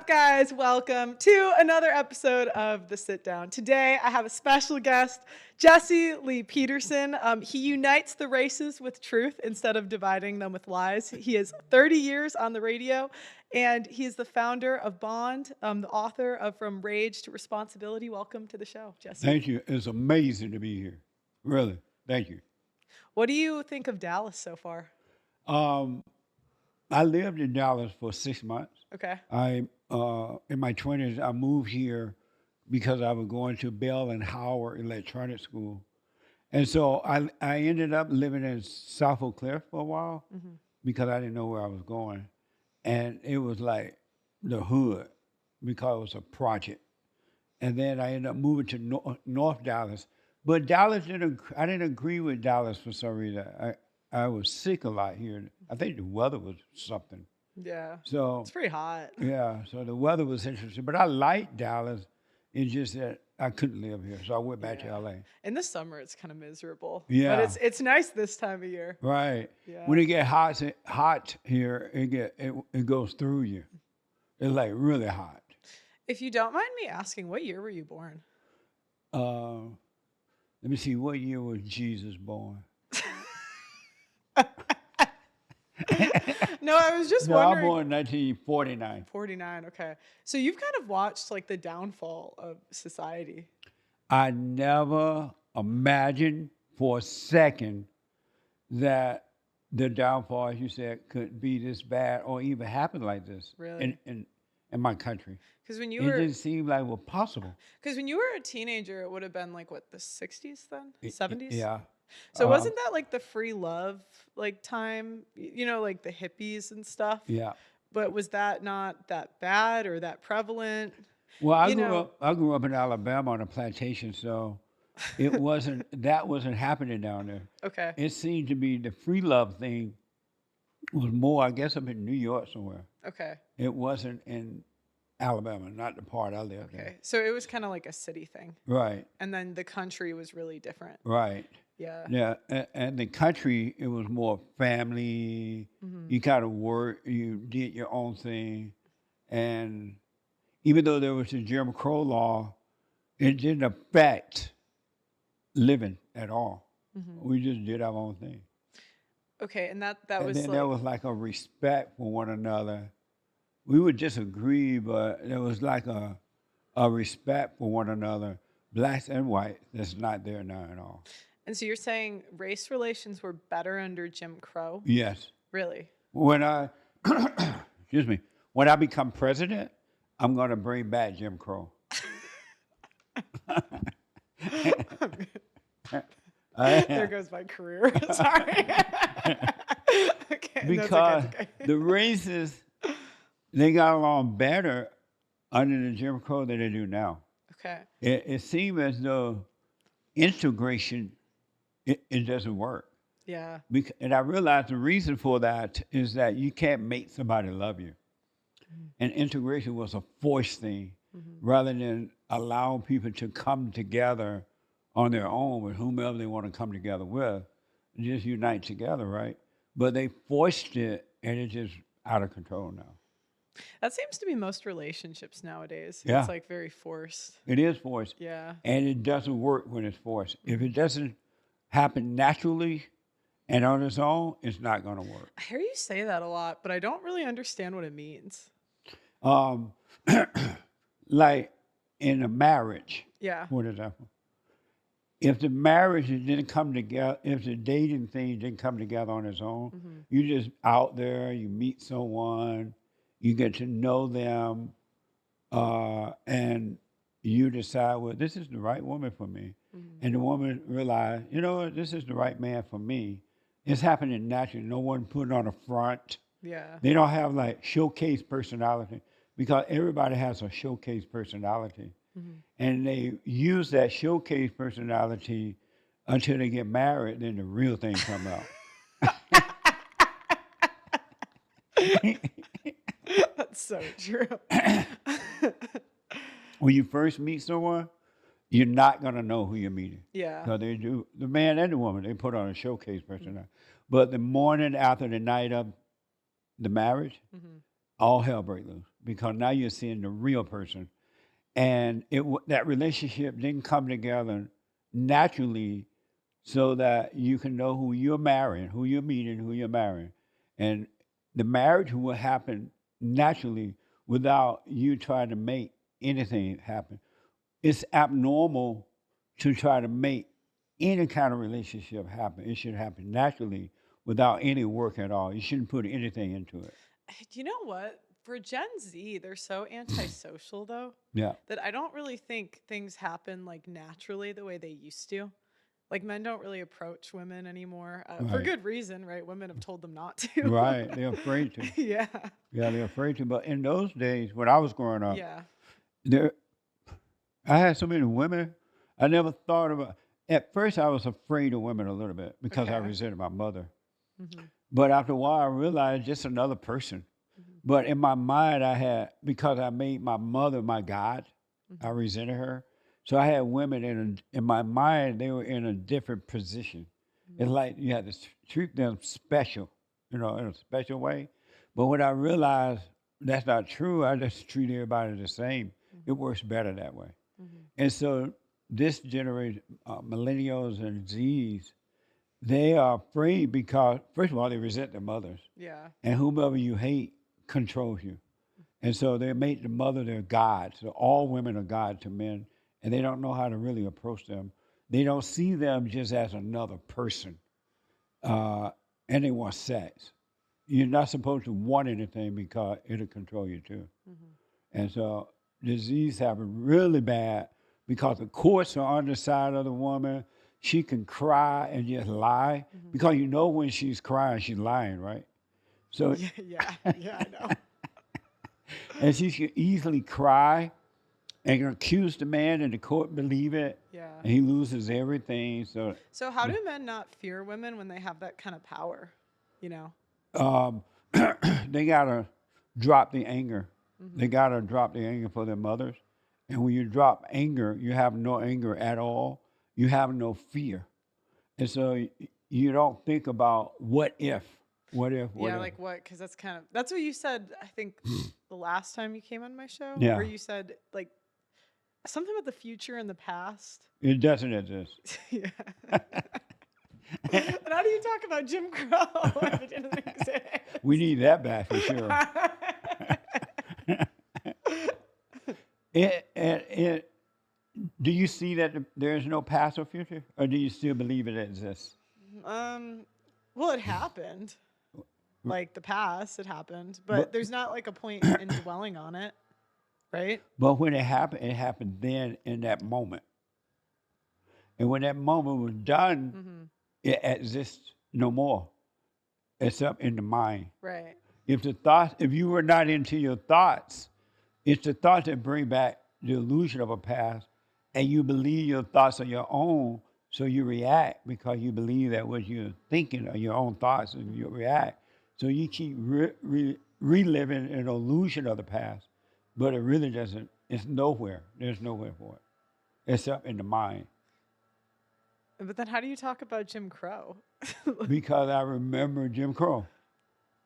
guys? Welcome to another episode of the Sitdown. Today, I have a special guest, Jesse Lee Peterson. He unites the races with truth instead of dividing them with lies. He has 30 years on the radio, and he is the founder of Bond, the author of From Rage to Responsibility. Welcome to the show, Jesse. Thank you. It's amazing to be here. Really. Thank you. What do you think of Dallas so far? I lived in Dallas for 6 months. Okay. In my 20s, I moved here because I was going to Bell and Howard Electronic School. And so I ended up living in South Oak Cliff for a while because I didn't know where I was going. And it was like the hood because it was a project. And then I ended up moving to North Dallas. But I didn't agree with Dallas for some reason. I was sick a lot here. I think the weather was something. Yeah. So It's pretty hot. yeah, so the weather was interesting. But I liked Dallas. It's just that I couldn't live here. So I went back to LA. In the summer, it's kind of miserable. Yeah. But it's nice this time of year. Right. Yeah. When it get hot here, it goes through you. It's like really hot. If you don't mind me asking, what year were you born? Let me see, what year was Jesus born? No, I was just No, I was wondering. born in 1949. 49, okay. So you've kind of watched like the downfall of society. I never imagined for a second that the downfall, as you said, could be this bad or even happen like this Really? in my country. Because when It you were didn't seem like it was possible. a teenager, it would have been like what, the 60s then? 70s? Yeah. So Uh, wasn't that like the free love like time, like the hippies and stuff? Yeah. But was that not that bad or that prevalent? Well, You know, I grew up in Alabama on a plantation, so that wasn't happening down there. okay. It seemed to be the free love thing was more, I guess, up in New York somewhere. Okay. It wasn't in Alabama, not the part I lived in. Okay. So it was kind of like a city thing. Right, And then the country was really different. right. Yeah. Yeah, and the country, it was more family. You kind of worked, you did your own thing. And even though there was a Jim Crow law, it didn't affect living at all. We just did our own thing. Okay. And that And was then like, there was like a respect for one another. We would disagree, but there was like a respect for one another, blacks and whites, that's not there now at all. and so you're saying race relations were better under Jim Crow? Yes. Really? When I, excuse me, when I become president, I'm going to bring back Jim Crow. There goes my career. Sorry. Okay. Because That's okay. the races, they got along better under the Jim Crow than they do now. Okay. It seemed as though integration, it doesn't work. Yeah. And I realized the reason for that is that you can't make somebody love you. And integration was a forced thing rather than allowing people to come together on their own with whomever they want to come together with, just unite together, right? But they forced it and it's just out of control now. That seems to be most relationships nowadays. Yeah. It's like very forced. It is forced. Yeah. And it doesn't work when it's forced. If it doesn't happen naturally and on its own, it's not going to work. I hear you say that a lot, but I don't really understand what it means. Um, like in a marriage, Yeah. for example, if the marriage didn't come together, if the dating thing didn't come together on its own, you just out there, you meet someone, you get to know them, and you decide, well, this is the right woman for me. And the woman realized, you know what, this is the right man for me. It's happening naturally. No one putting on a front. Yeah. They don't have like showcase personality because everybody has a showcase personality. And they use that showcase personality until they get married, then the real thing come out. That's so true. When you first meet someone, you're not going to know who you're meeting. Yeah. Because they do, the man and the woman, they put on a showcase personality. But the morning after the night of the marriage, all hell break loose because now you're seeing the real person, and that relationship didn't come together naturally, so that you can know who you're marrying, who you're meeting, who you're marrying, and the marriage will happen naturally without you trying to make anything happen. It's abnormal to try to make any kind of relationship happen. It should happen naturally without any work at all. You shouldn't put anything into it. You know what? For Gen Z, they're so antisocial though Yeah. that I don't really think things happen like naturally the way they used to. Like men don't really approach women anymore for Right. good reason, right? Women have told them not to. Right. They're afraid to. Yeah. Yeah, they're afraid to. But in those days, when I was growing up, Yeah. there I had so many women. I never thought about. At first, I was afraid of women a little bit because I Okay. resented my mother. Hmm. But after a while, I realized just another person. Hmm. But in my mind, I had, because I made my mother my God, I Hmm. resented her. So I had women in my mind, they were in a different position. It's like you had to treat them special, in a special way. But when I realized that's not true, I just treat everybody the same. It Hmm. works better that way. Hmm. And so this generation, millennials and Zs, they are afraid because, first of all, they resent their mothers. Yeah. And whomever you hate controls you. And so they make the mother their God. So all women are God to men, and they don't know how to really approach them. They don't see them just as another person, uh, and they want sex. You're not supposed to want anything because it'll control you too. Hmm. And so disease happen really bad because the courts are on the side of the woman. She can cry and just lie Hmm. because you know when she's crying, she's lying, right? So, Yeah. Yeah. Yeah. I know. and she can easily cry and accuse the man, and the court believe it, Yeah. and he loses everything. So, So how do men not fear women when they have that kind of power? You know? um, they gotta drop the anger. They Hmm. gotta drop the anger for their mothers. And when you drop anger, you have no anger at all. You have no fear, and so you don't think about what if, what if, what Yeah, if. like what? Because that's what you said. I think the last time you came on my show, where Yeah, you said like something about the future and the past. it doesn't exist. Yeah. And how do you talk about Jim Crow if it didn't We exist? need that back for sure. It, do you see that there is no past or future, or do you still believe it exists? um, well, it happened. Like the past, it happened, but But there's not like a point in dwelling on it, right? but when it happened then in that moment, and when that moment was done, Mm-hmm. it exists no more, except in the mind. Right. If you were not into your thoughts, it's the thoughts that bring back the illusion of a past, and you believe your thoughts are your own, so you react because you believe that what you're thinking are your own thoughts, and you Mm-hmm. react. So you keep reliving an illusion of the past, but it really doesn't. It's nowhere. There's nowhere for it, except in the mind. But then, how do you talk about Jim Crow? Because I remember Jim Crow.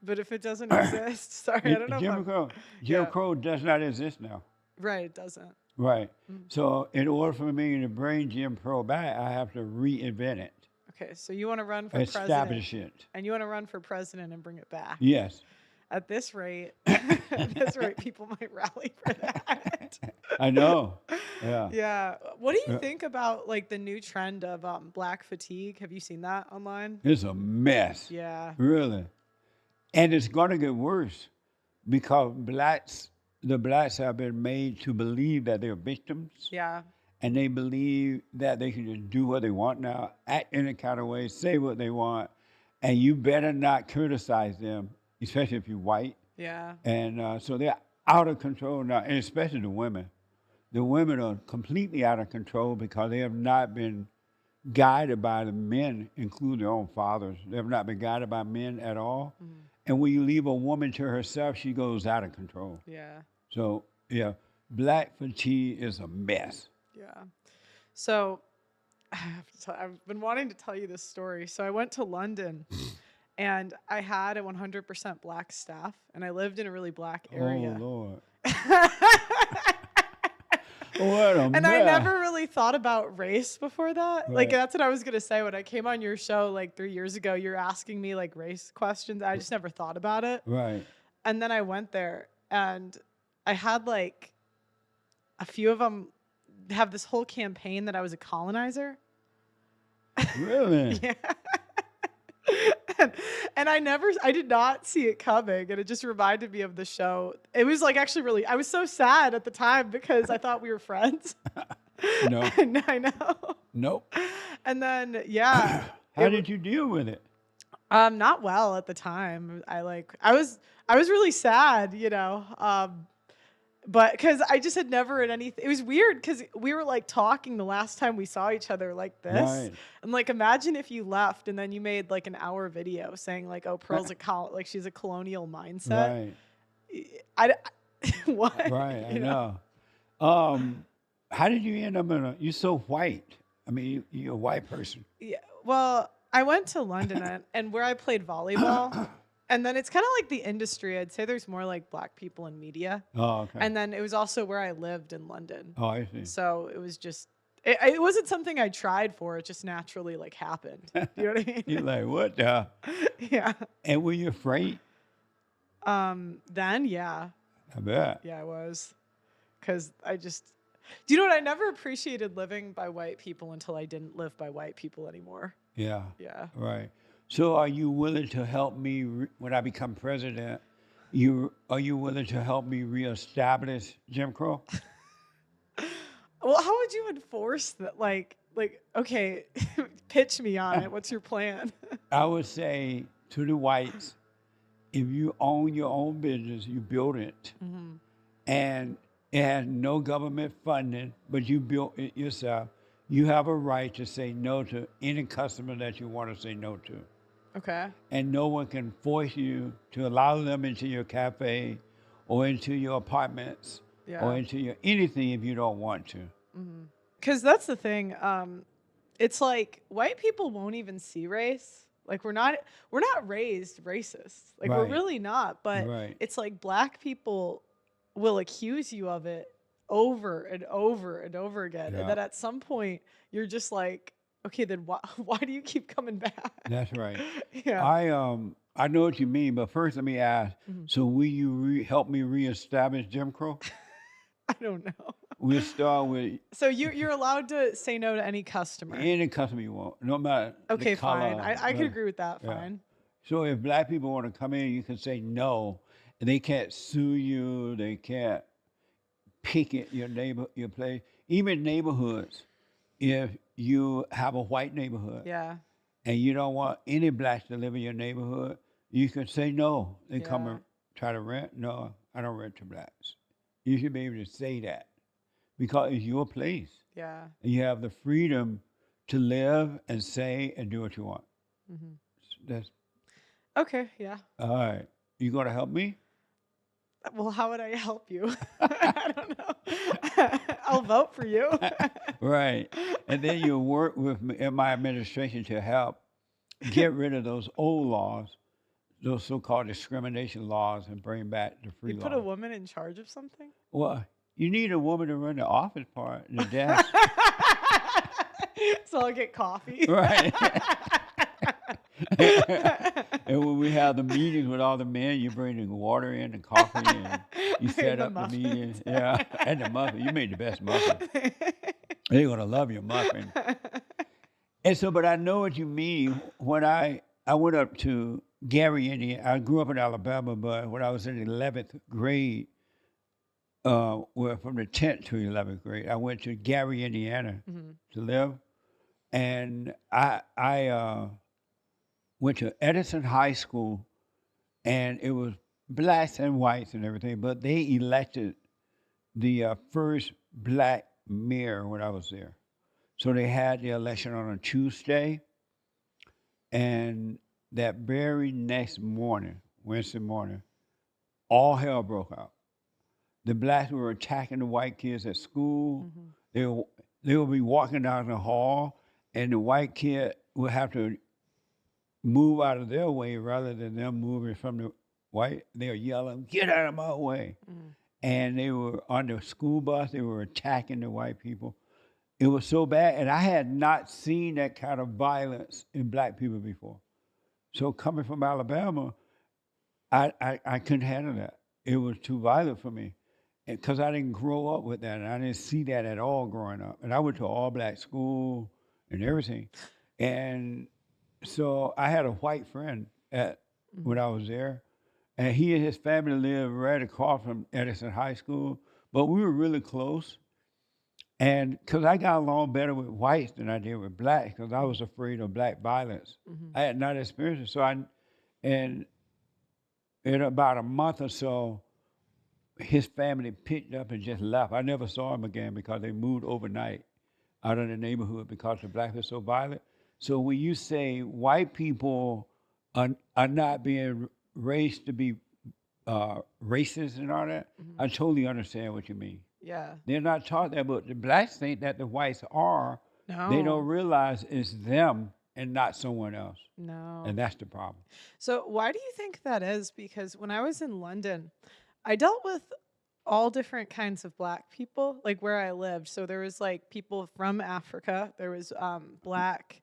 But if it doesn't exist, sorry, I don't know if Jim I'm. Crow. Jim Yeah, Crow does not exist now. right. It doesn't. Right. Mm. So in order for me to bring Jim Crow back, I have to reinvent it, Okay, so you want to run for president, establish it. and you want to run for president and bring it back. Yes. At this rate, at this rate, people might rally for that. I know. Yeah. Yeah. What do you Yeah. think about like the new trend of black fatigue? Have you seen that online? It's a mess, Yeah. really. And it's going to get worse because the blacks have been made to believe that they're victims, Yeah. and they believe that they can just do what they want now, act in a kind of way, say what they want, and you better not criticize them, especially if you're white. Yeah. And so they're out of control now, and especially the women. The women are completely out of control because they have not been guided by the men, including their own fathers. They have not been guided by men at all. Mhm. And when you leave a woman to herself, she goes out of control. Yeah. So, yeah, black fatigue is a mess. Yeah. So I've been wanting to tell you this story. So I went to London and I had a 100% black staff, and I lived in a really black Oh area. Lord. What a And I mess. never really thought about race before that. Like, Right. that's what I was gonna say when I came on your show like 3 years ago. You're asking me like race questions. I just never thought about it. Right. And then I went there, and I had like a few of them have this whole campaign that I was a colonizer. Really? Yeah. And I did not see it coming, and it just reminded me of the show. It was like actually really, I was so sad at the time because I thought we were friends. No. And I know. Nope. And then yeah, How did you deal with it? not well at the time. I was really sad, but because I just had never in anything. It was weird because we were like talking the last time we saw each other like this. Right. And like, imagine if you left and then you made like an hour video saying like, "Oh, Pearl's like she's a colonial mindset." Right. I what? Right. I You know. How did you end up you're so white. I mean, you're a white person. Yeah. Well, I went to London and where I played volleyball. And then it's kind of like the industry. I'd say there's more like black people in media. Oh, okay. And then it was also where I lived in London. Oh, I see. So it was just, it wasn't something I tried for. It just naturally like happened. You know what I mean? You're like, what the? Yeah. And were you afraid? Then, yeah. I bet. Yeah, I was. Because do you know what? I never appreciated living by white people until I didn't live by white people anymore. Yeah. Yeah. Right. So are you willing to help me when I become president? Are you willing to help me reestablish Jim Crow? Well, how would you enforce that? Okay, pitch me on it. What's your plan? I would say to the whites, if you own your own business, you build it, and it has no government funding, but you built it yourself. You have a right to say no to any customer that you want to say no to. Okay. And no one can force you to allow them into your cafe or into your apartments Yeah. or into your anything if you don't want to. Because that's the thing. It's like white people won't even see race. Like we're not raised racist. Like we're Right. really not. But Right. it's like black people will accuse you of it over and over and over again, Yeah. and then at some point you're just like, okay, then why do you keep coming back? That's right. Yeah. I know what you mean, but first let me ask. So will you help me reestablish Jim Crow? I don't know. We'll start with So you're allowed to say no to any customer. any customer you want, no matter Okay, the color. fine. I can agree with that. Yeah. Fine. So if black people want to come in, you can say no, and they can't sue you. They can't picket your place, even neighborhoods. If you have a white neighborhood Yeah. and you don't want any blacks to live in your neighborhood, you can say no. They come Yeah. and try to rent. No, I don't rent to blacks. You should be able to say that because it's your place, Yeah. and you have the freedom to live and say and do what you want. That's Okay. Yeah. all right. You gonna help me? Well, how would I help you? I don't know. I'll vote for you. Right. And then you work with me in my administration to help get rid of those old laws, those so-called discrimination laws, and bring back the free You laws. put a woman in charge of something? Well, you need a woman to run the office part, the desk. So I'll get coffee. Right. And when we have the meetings with all the men, you bring the water in, the coffee, and you set the up the muffins. meeting. Yeah, and the muffin. You made the best muffin. They're gonna love your muffin. And so, but I know what you mean. When I went up to Gary, Indiana. I grew up in Alabama, but when I was in 11th grade, well, from the 10th to 11th grade, I went to Gary, Indiana to live. And I went to Edison High School, and it was blacks and whites and everything, but they elected the first black mayor when I was there. So they had the election on a Tuesday, and that very next morning, Wednesday morning, all hell broke out. The blacks were attacking the white kids at school. They would be walking down the hall, and the white kid would have to move out of their way rather than them moving from the white. They were yelling, "Get out of my way!" Mm. And they were on the school bus. They were attacking the white people. It was so bad, and I had not seen that kind of violence in black people before. So coming from Alabama, I couldn't handle that. It was too violent for me. Because I didn't grow up with that, and I didn't see that at all growing up. And I went to all black school and everything. And so I had a white friend when Mhm. I was there, and he and his family lived right across from Edison High School, but we were really close. And because I got along better with whites than I did with blacks, because I was afraid of black violence. Mhm. I had not experienced it. And in about a month or so, his family picked up and just left. I never saw him again because they moved overnight out of the neighborhood because the blacks were so violent. So when you say white people are not being raised to be racist and all that, Mhm. I totally understand what you mean. Yeah. They're not taught that, but the blacks think that the whites are. They don't No. realize it's them and not someone else, and No. that's the problem. So why do you think that is? Because when I was in London, I dealt with all different kinds of black people, like where I lived. So there was like people from Africa. There was black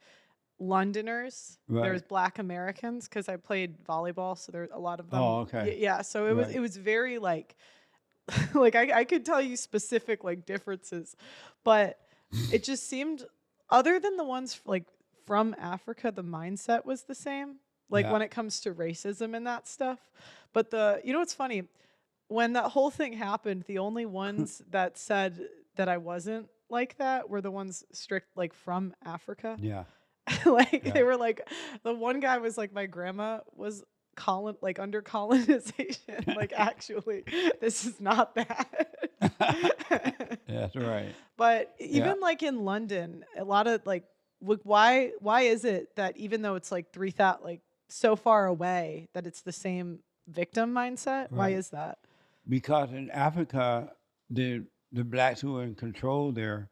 Londoners. There Right. was black Americans because I played volleyball. So there a lot of them. Oh, okay. Yeah. So it Right. was very like like I could tell you specific like differences, but it just seemed other than the ones like from Africa, the mindset was the same. Like Yeah. when it comes to racism and that stuff. But the you know what's funny? When that whole thing happened, the only ones that said that I wasn't like that were the ones strict like from Africa. Yeah. Like they Yeah. were like the one guy was like my grandma was like under colonization. Like actually, this is not that. That's right. But Yeah. even like in London, a lot of like why is it that even though it's like 3,000 like so far away that it's the same victim mindset? Why Right. is that? Because in Africa, the blacks who are in control there,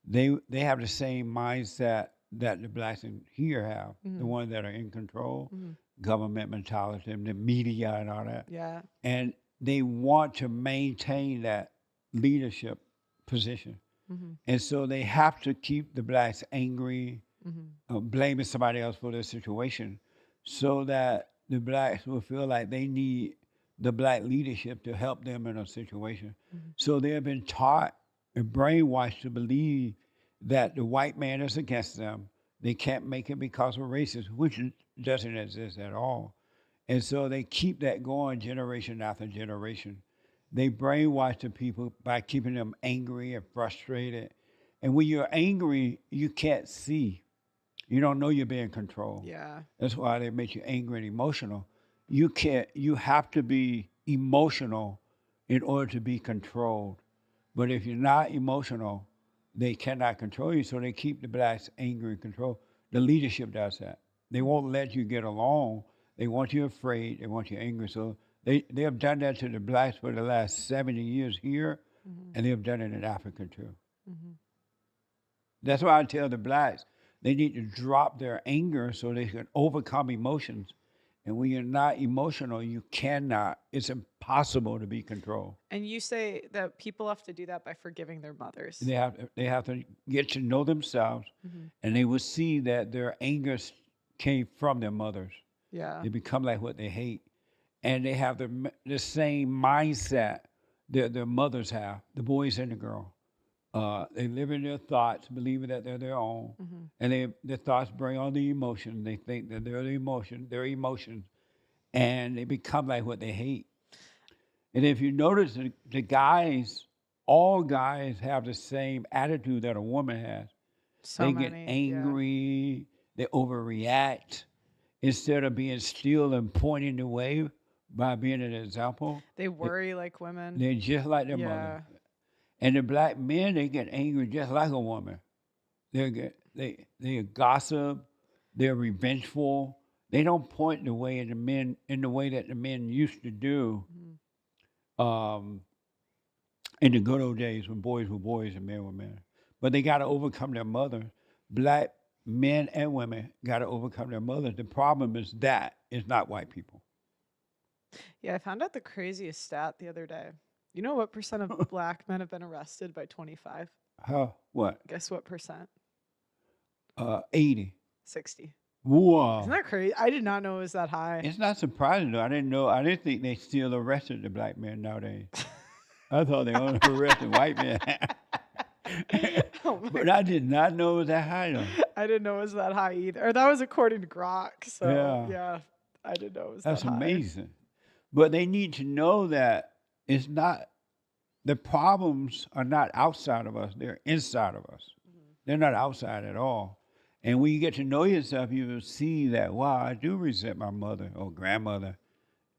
they have the same mindset that the blacks in here have. The Mhm. ones that are in control, Mhm. government mentality, the media, and all that, Yeah. and they want to maintain that leadership position, Mhm. and so they have to keep the blacks angry, Mhm. blaming somebody else for their situation, so that the blacks will feel like they need the black leadership to help them in a situation. Mhm. So they have been taught and brainwashed to believe that the white man is against them. They can't make it because of racism, which doesn't exist at all. And so they keep that going generation after generation. They brainwash the people by keeping them angry and frustrated. And when you're angry, you can't see. You don't know you're being controlled. Yeah. That's why they make you angry and emotional. You can't. You have to be emotional in order to be controlled. But if you're not emotional, they cannot control you. So they keep the blacks angry and controlled. The leadership does that. They won't let you get along. They want you afraid. They want you angry. So they have done that to the blacks for the last 70 years here, Mhm. and they have done it in Africa too. Mhm. That's why I tell the blacks they need to drop their anger so they can overcome emotions. And when you're not emotional, you cannot. It's impossible to be controlled. And you say that people have to do that by forgiving their mothers. They have to get to know themselves, Mhm. and they will see that their anger came from their mothers. Yeah. They become like what they hate, and they have the same mindset that their mothers have, the boys and the girl. They live in their thoughts, believing that they're their own, Mhm. and their thoughts bring on the emotion. They think that they're their emotions, and they become like what they hate. And if you notice, the guys, all guys have the same attitude that a woman has. So They get many. Yeah. angry, they overreact instead of being still and pointing the way by being an example. They They, worry like women. they're just like their mother. Yeah. And the black men, they get angry just like a woman. They gossip. They're revengeful. They don't point the way the men in the way that the men used to do Mhm. um, in the good old days when boys were boys and men were men. But they got to overcome their mother. Black men and women got to overcome their mothers. The problem is that it's not white people. Yeah, I found out the craziest stat the other day. You know what percent of black men have been arrested by 25? How? What? Guess what percent? 80. 60. Isn't Wow. that crazy? I did not know it was that high. It's not surprising though. I didn't know. I didn't think they still arrested the black men nowadays. I thought they only arrested white men. Oh my But I did not know it was that high though. I didn't know it was that high either. Or that was according to Grok. So Yeah, yeah, I didn't know it was that that's high. amazing. But they need to know that it's not the problems are not outside of us, they're inside of us. They're not outside at all. And when you get to know yourself, you will see that, wow, I do resent my mother or grandmother,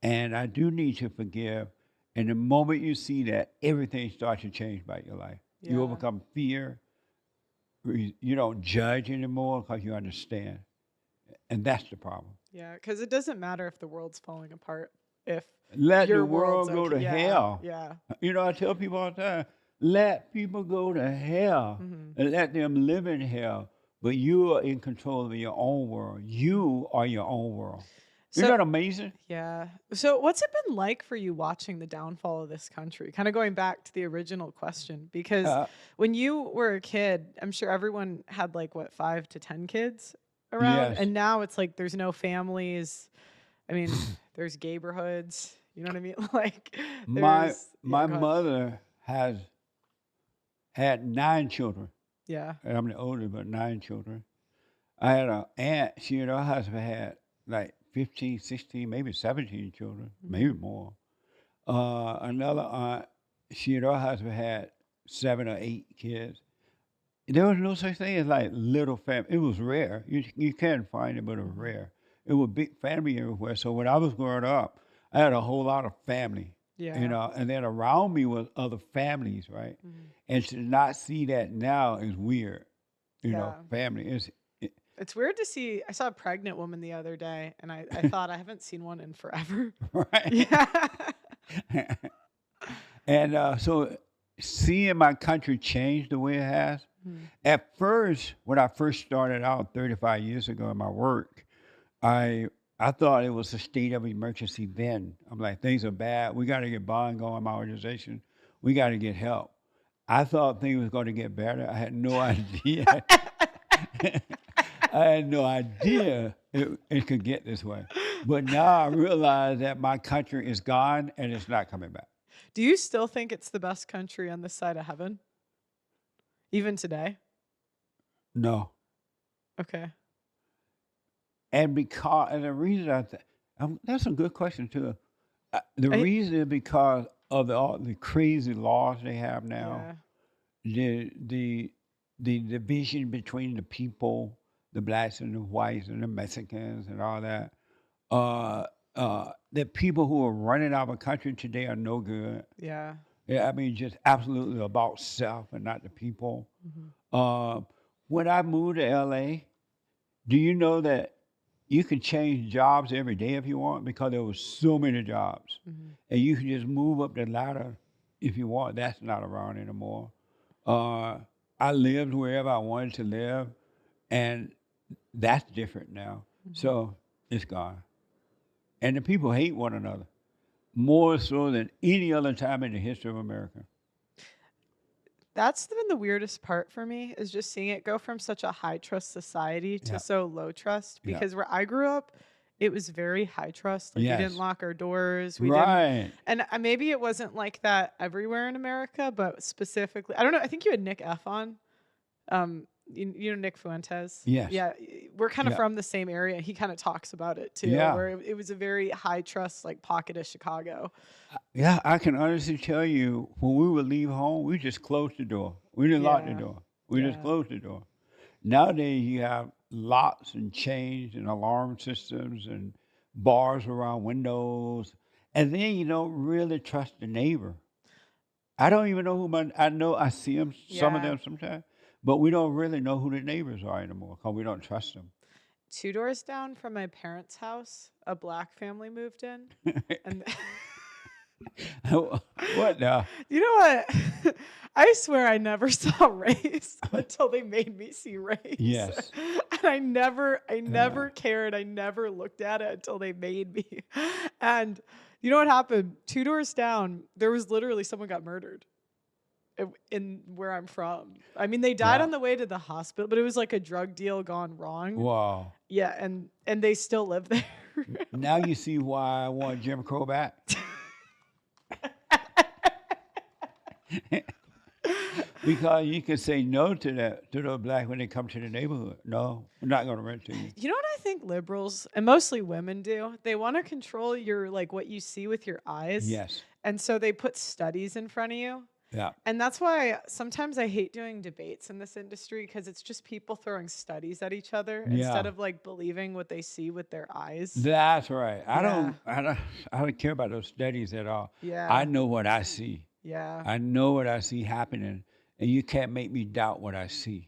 and I do need to forgive. And the moment you see that, everything starts to change about your life. You Yeah. overcome fear. You don't judge anymore because you understand. And that's the problem. Yeah, because it doesn't matter if the world's falling apart. If Let the your world's world go okay. to Yeah. hell. Yeah. I tell people all the time, let people go to hell hmm and let them live in hell. But you are in control of your own world. You are your own world. Isn't So that amazing? yeah. So what's it been like for you watching the downfall of this country? Kind of going back to the original question, because Uh, when you were a kid, I'm sure everyone had like what, 5 to 10 kids around, yes. and now it's like there's no families. I mean, there's neighborhoods. You know what I mean? Like My there's yeah, my go ahead. mother has had 9 children. Yeah. And I'm the oldest, but 9 children. I had an aunt, she and her husband had like 15, 16, maybe 17 children, hmm maybe more. Another aunt, she and her husband had 7 or 8 kids. There was no such thing as like little family. It was rare. You can find it, but it was hmm rare. It was big family everywhere. So when I was growing up, I had a whole lot of family, Yeah. and then around me was other families, right? hmm And to not see that now is weird. Yeah. Family is It's weird to see. I saw a pregnant woman the other day, and I thought I haven't seen one in forever. right. Yeah. And so seeing my country change the way it has, Mhm. at first, when I first started out 35 years ago in my work, I I thought it was a state of emergency then. I'm like, things are bad. We got to get bond going in my organization. We got to get help. I thought things was going to get better. I had no idea. I had no idea it could get this way. But now I realize that my country is gone and it's not coming back. Do you still think it's the best country on this side of heaven, even today? No. Okay. And the reason that's a good question too. The I reason is because of all the crazy laws they have now, yeah. the division between the people, the blacks and the whites and the Mexicans and all that. The people who are running our country today are no good. Yeah. Yeah, I mean, just absolutely about self and not the people. hmm Um, when I moved to LA, do you know that you can change jobs every day if you want because there was so many jobs, hmm and you can just move up the ladder if you want. That's not around anymore. Uh, I lived wherever I wanted to live, and that's different now. hmm So it's gone, and the people hate one another more so than any other time in the history of America. That's been the weirdest part for me is just seeing it go from such a high trust society to Yeah, so low trust. yeah, Because where I grew up, it was very high trust. Like we didn't yes, lock our doors. We didn't, right, and maybe it wasn't like that everywhere in America, but specifically, I don't know. I think you had Nick F on. You know Nick Fuentes? yes, Yeah, we're kind of yeah, from the same area. He kind of talks about it too, yeah. where it was a very high trust like pocket of Chicago. Yeah, I can honestly tell you, when we would leave home, we just closed the door. We didn't lock the Yeah, door. We just yeah. closed the door. Nowadays, you have locks and chains and alarm systems and bars around windows, and then you don't really trust the neighbor. I don't even know I know I see them, some of Yeah. them sometimes, but we don't really know who the neighbors are anymore because we don't trust 2 doors down from my parents' house, a black family moved in, them. and What now? You know what? I swear I never saw race until they made me see race. Yes. And I Uh, never cared. I never looked at it until they made me. And you know what happened? Two doors down, there was literally someone got murdered in where I'm from. I mean, they died yeah. on the way to the hospital, but it was like a drug deal gone wrong. Wow. Yeah, and they still live there. Now you see why I want Jim Crow back. Because you can say no to that to the black when they come to the neighborhood. No, we're not going to rent to you. You know what I think liberals and mostly women do? They want to control your like what you see with your eyes. Yes. And so they put studies in front of you. Yeah. And that's why sometimes I hate doing debates in this industry because it's just people throwing studies at each other instead Yeah. of like believing what they see with their eyes. That's right. Yeah. I don't care about those studies at all. I Yeah. know what I see. Yeah. I know what I see happening, and you can't make me doubt what I see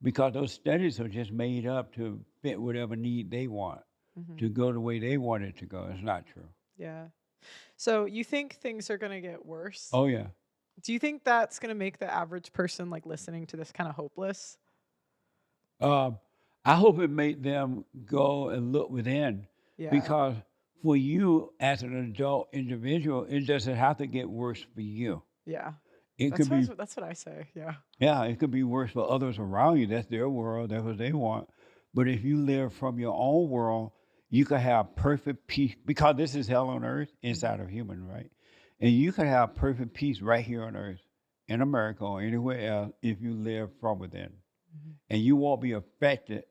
because those studies are just made up to fit whatever need they want Hmm. to go the way they want it to go. It's not true. Yeah. So you think things are going to get worse? Oh yeah. Do you think that's going to make the average person like listening to this kind of hopeless? Um, I hope it made them go and look within Yeah. because for you as an adult individual, it doesn't have to get worse for you. Yeah. It could be, That's what I say. Yeah. yeah, it could be worse for others around you. That's their world. That's what they want. But if you live from your own world, you could have perfect peace because this is hell on earth Mhm. inside of human, right? And you can have perfect peace right here on earth in America or anywhere else if you live from within. Mhm. And you won't be affected.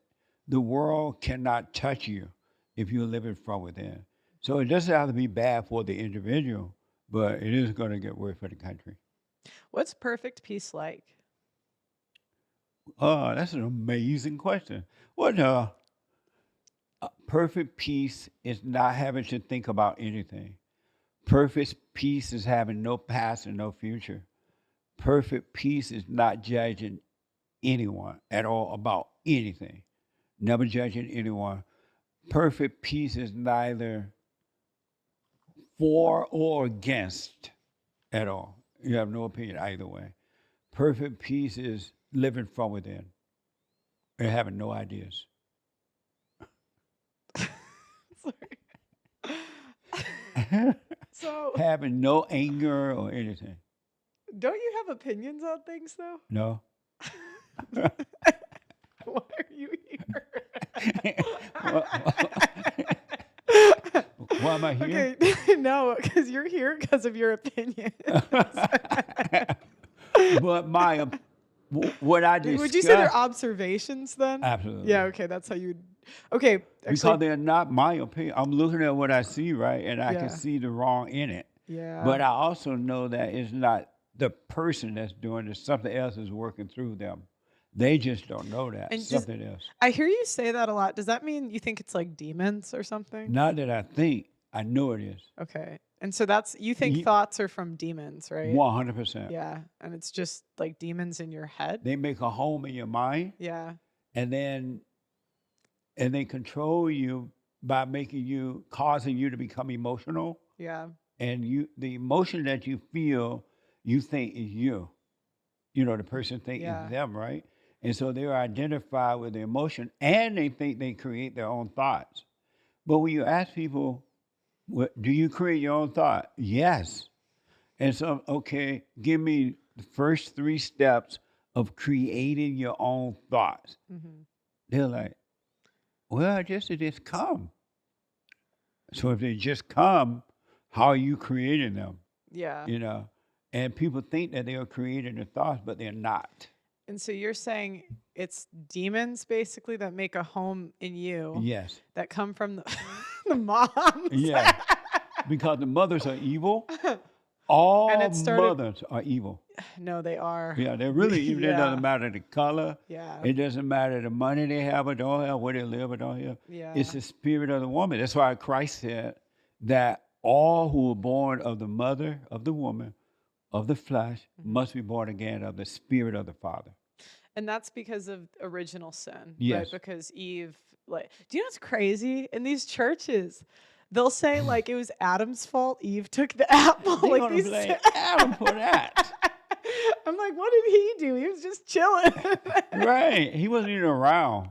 The world cannot touch you if you're living from within. So it doesn't have to be bad for the individual, but it is going to get worse for the country. What's perfect peace like? Oh, that's an amazing question. What perfect peace is not having to think about anything. Perfect peace is having no past and no future. Perfect peace is not judging anyone at all about anything. Never judging anyone. Perfect peace is neither for or against at all. You have no opinion either way. Perfect peace is living from within and having no ideas. Sorry. So, Having no anger or anything. don't you have opinions on things though? No. Why are you Why here? why am I here? Okay, no, because you're here because of your opinions. But what I Would you say they're discussed, observations then? Yeah, absolutely. okay, that's how you. Okay, Because actually, they're not my opinion. I'm looking at what I see, right? And I can yeah, see the wrong in it. yeah. But I also know that it's not the person that's doing it, something else is working through them. They just don't know that. And just, Something else. I hear you say that a lot. Does that mean you think it's like demons or something? Not that I think, I know it is. Okay. And so that's, you think Ye- thoughts are from demons, right? 100%. Yeah. And it's just like demons in your head. They make a home in your mind Yeah. and then and they control you by making you causing you to become emotional Yeah. and the emotion that you feel you think is you. You know, the person think is Yeah. them, right? And so they're identified with the emotion and they think they create their own thoughts. But when you ask people, do you create your own thought? Yes. And so, okay, give me the first 3 steps of creating your own thoughts. Hmm. They're like, well, I guess it just come. So if they just come, how are you creating them? Yeah. You know? And people think that they are creating their thoughts, but they're not. And so you're saying it's demons basically that make a home in you Yes. that come from the, the moms. Yeah. Because the mothers are evil. And All it started, mothers are evil. no, they are. Yeah, they're really evil. It Yeah. doesn't matter the color. Yeah. It doesn't matter the money they have or don't have, where they live or don't have. Yeah. It's the spirit of the woman. That's why Christ said that all who are born of the mother, of the woman, of the flesh, Mhm. must be born again of the spirit of the Father. And that's because of original sin, right? Yes. Because Eve, like, do you know what's crazy? In these churches, they'll say like it was Adam's fault. Eve took the apple. They're Like gonna these. blame Adam for that. I'm like, what did he do? He was just chilling. Right. He wasn't even around.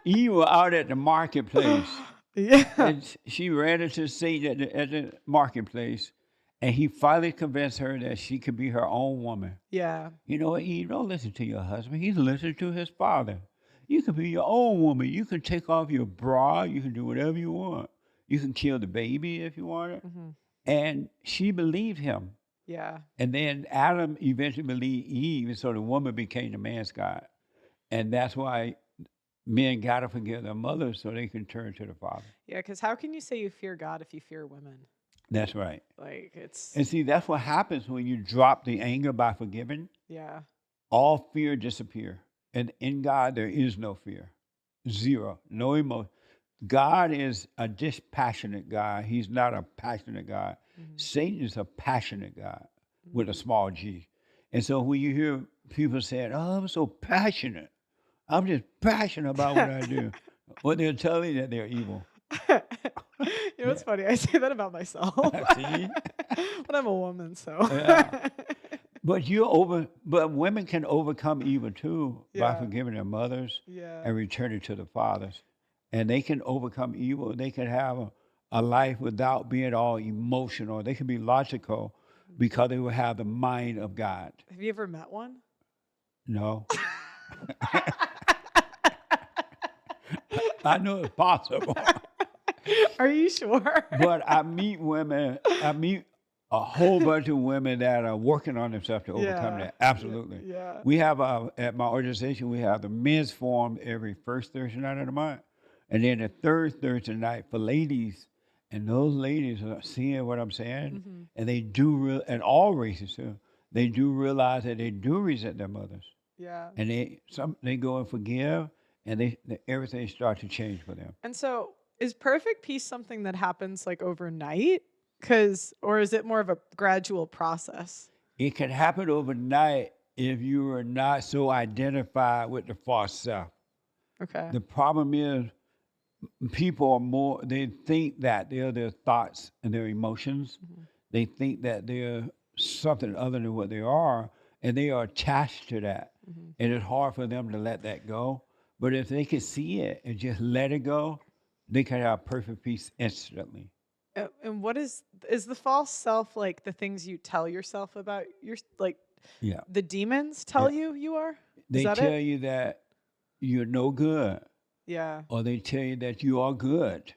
Eve was out at the marketplace. Yeah. And she ran into Satan at the marketplace. And he finally convinced her that she could be her own woman. Yeah. You know what, Eve? Don't listen to your husband. He's listening to his father. You can be your own woman. You can take off your bra. You can do whatever you want. You can kill the baby if you want it. Hmm. And she believed him. Yeah. And then Adam eventually believed Eve, and so the woman became the man's God. And that's why men got to forgive their mothers so they can turn to the Father. Yeah. Because how can you say you fear God if you fear women? That's right. Like it's. And see, that's what happens when you drop the anger by forgiving. Yeah. All fear disappear. And in God, there is no fear. Zero. No emotion. God is a dispassionate God. He's not a passionate God. Mhm. Satan is a passionate God with a small g. And so when you hear people saying, oh, I'm so passionate, I'm just passionate about what I do, well, they're telling you that they're evil. You know what's funny? I say that about myself. See? But I'm a woman, so. Yeah. But women can overcome evil too by Yeah. forgiving their mothers Yeah. and returning to the fathers. And they can overcome evil. They can have a life without being all emotional. They can be logical because they will have the mind of God. Have you ever met one? No. I know it's possible. Are you sure? But I meet a whole bunch of women that are working on themselves to overcome Yeah. that. Absolutely. Yeah. We have, at my organization, we have the men's forum every first Thursday night of the month. And then the third Thursday night for ladies. And those ladies are seeing what I'm saying. Hmm. And they do, and all races too, they do realize that they do resent their mothers. Yeah. And they go and forgive, and everything starts to change for them. And so is perfect peace something that happens like overnight? Or is it more of a gradual process? It can happen overnight if you are not so identified with the false self. Okay. The problem is people are more, they think that they're their thoughts and their emotions. Mhm. They think that they're something other than what they are, and they are attached to that. Mhm. And it's hard for them to let that go. But if they can see it and just let it go, they can have perfect peace instantly. And what is the false self like the things you tell yourself about like Yeah. the demons tell Yeah. you are? Is They that tell it? you that you're no good, Yeah. or they tell you that you are good.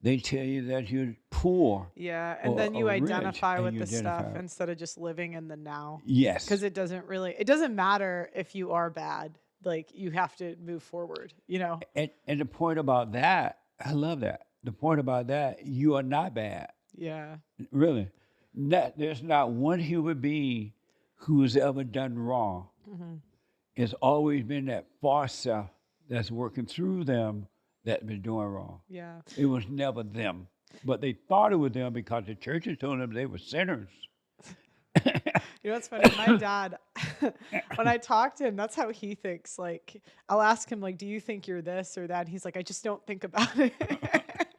They tell you that you're poor Yeah. And or, then you or rich, identify and with you the stuff identify. instead of just living in the now. Yes. Because it doesn't matter if you are bad. Like you have to move forward, you know? And the point about that, I love that. The point about that, you are not bad. Yeah. Really. There's not one human being who has ever done wrong. Hmm. It's always been that far self that's working through them that's been doing wrong. Yeah. It was never them. But they thought it was them because the churches told them they were sinners. You know what's funny? My dad, when I talk to him, that's how he thinks. Like, I'll ask him, like, do you think you're this or that? And he's like, I just don't think about it.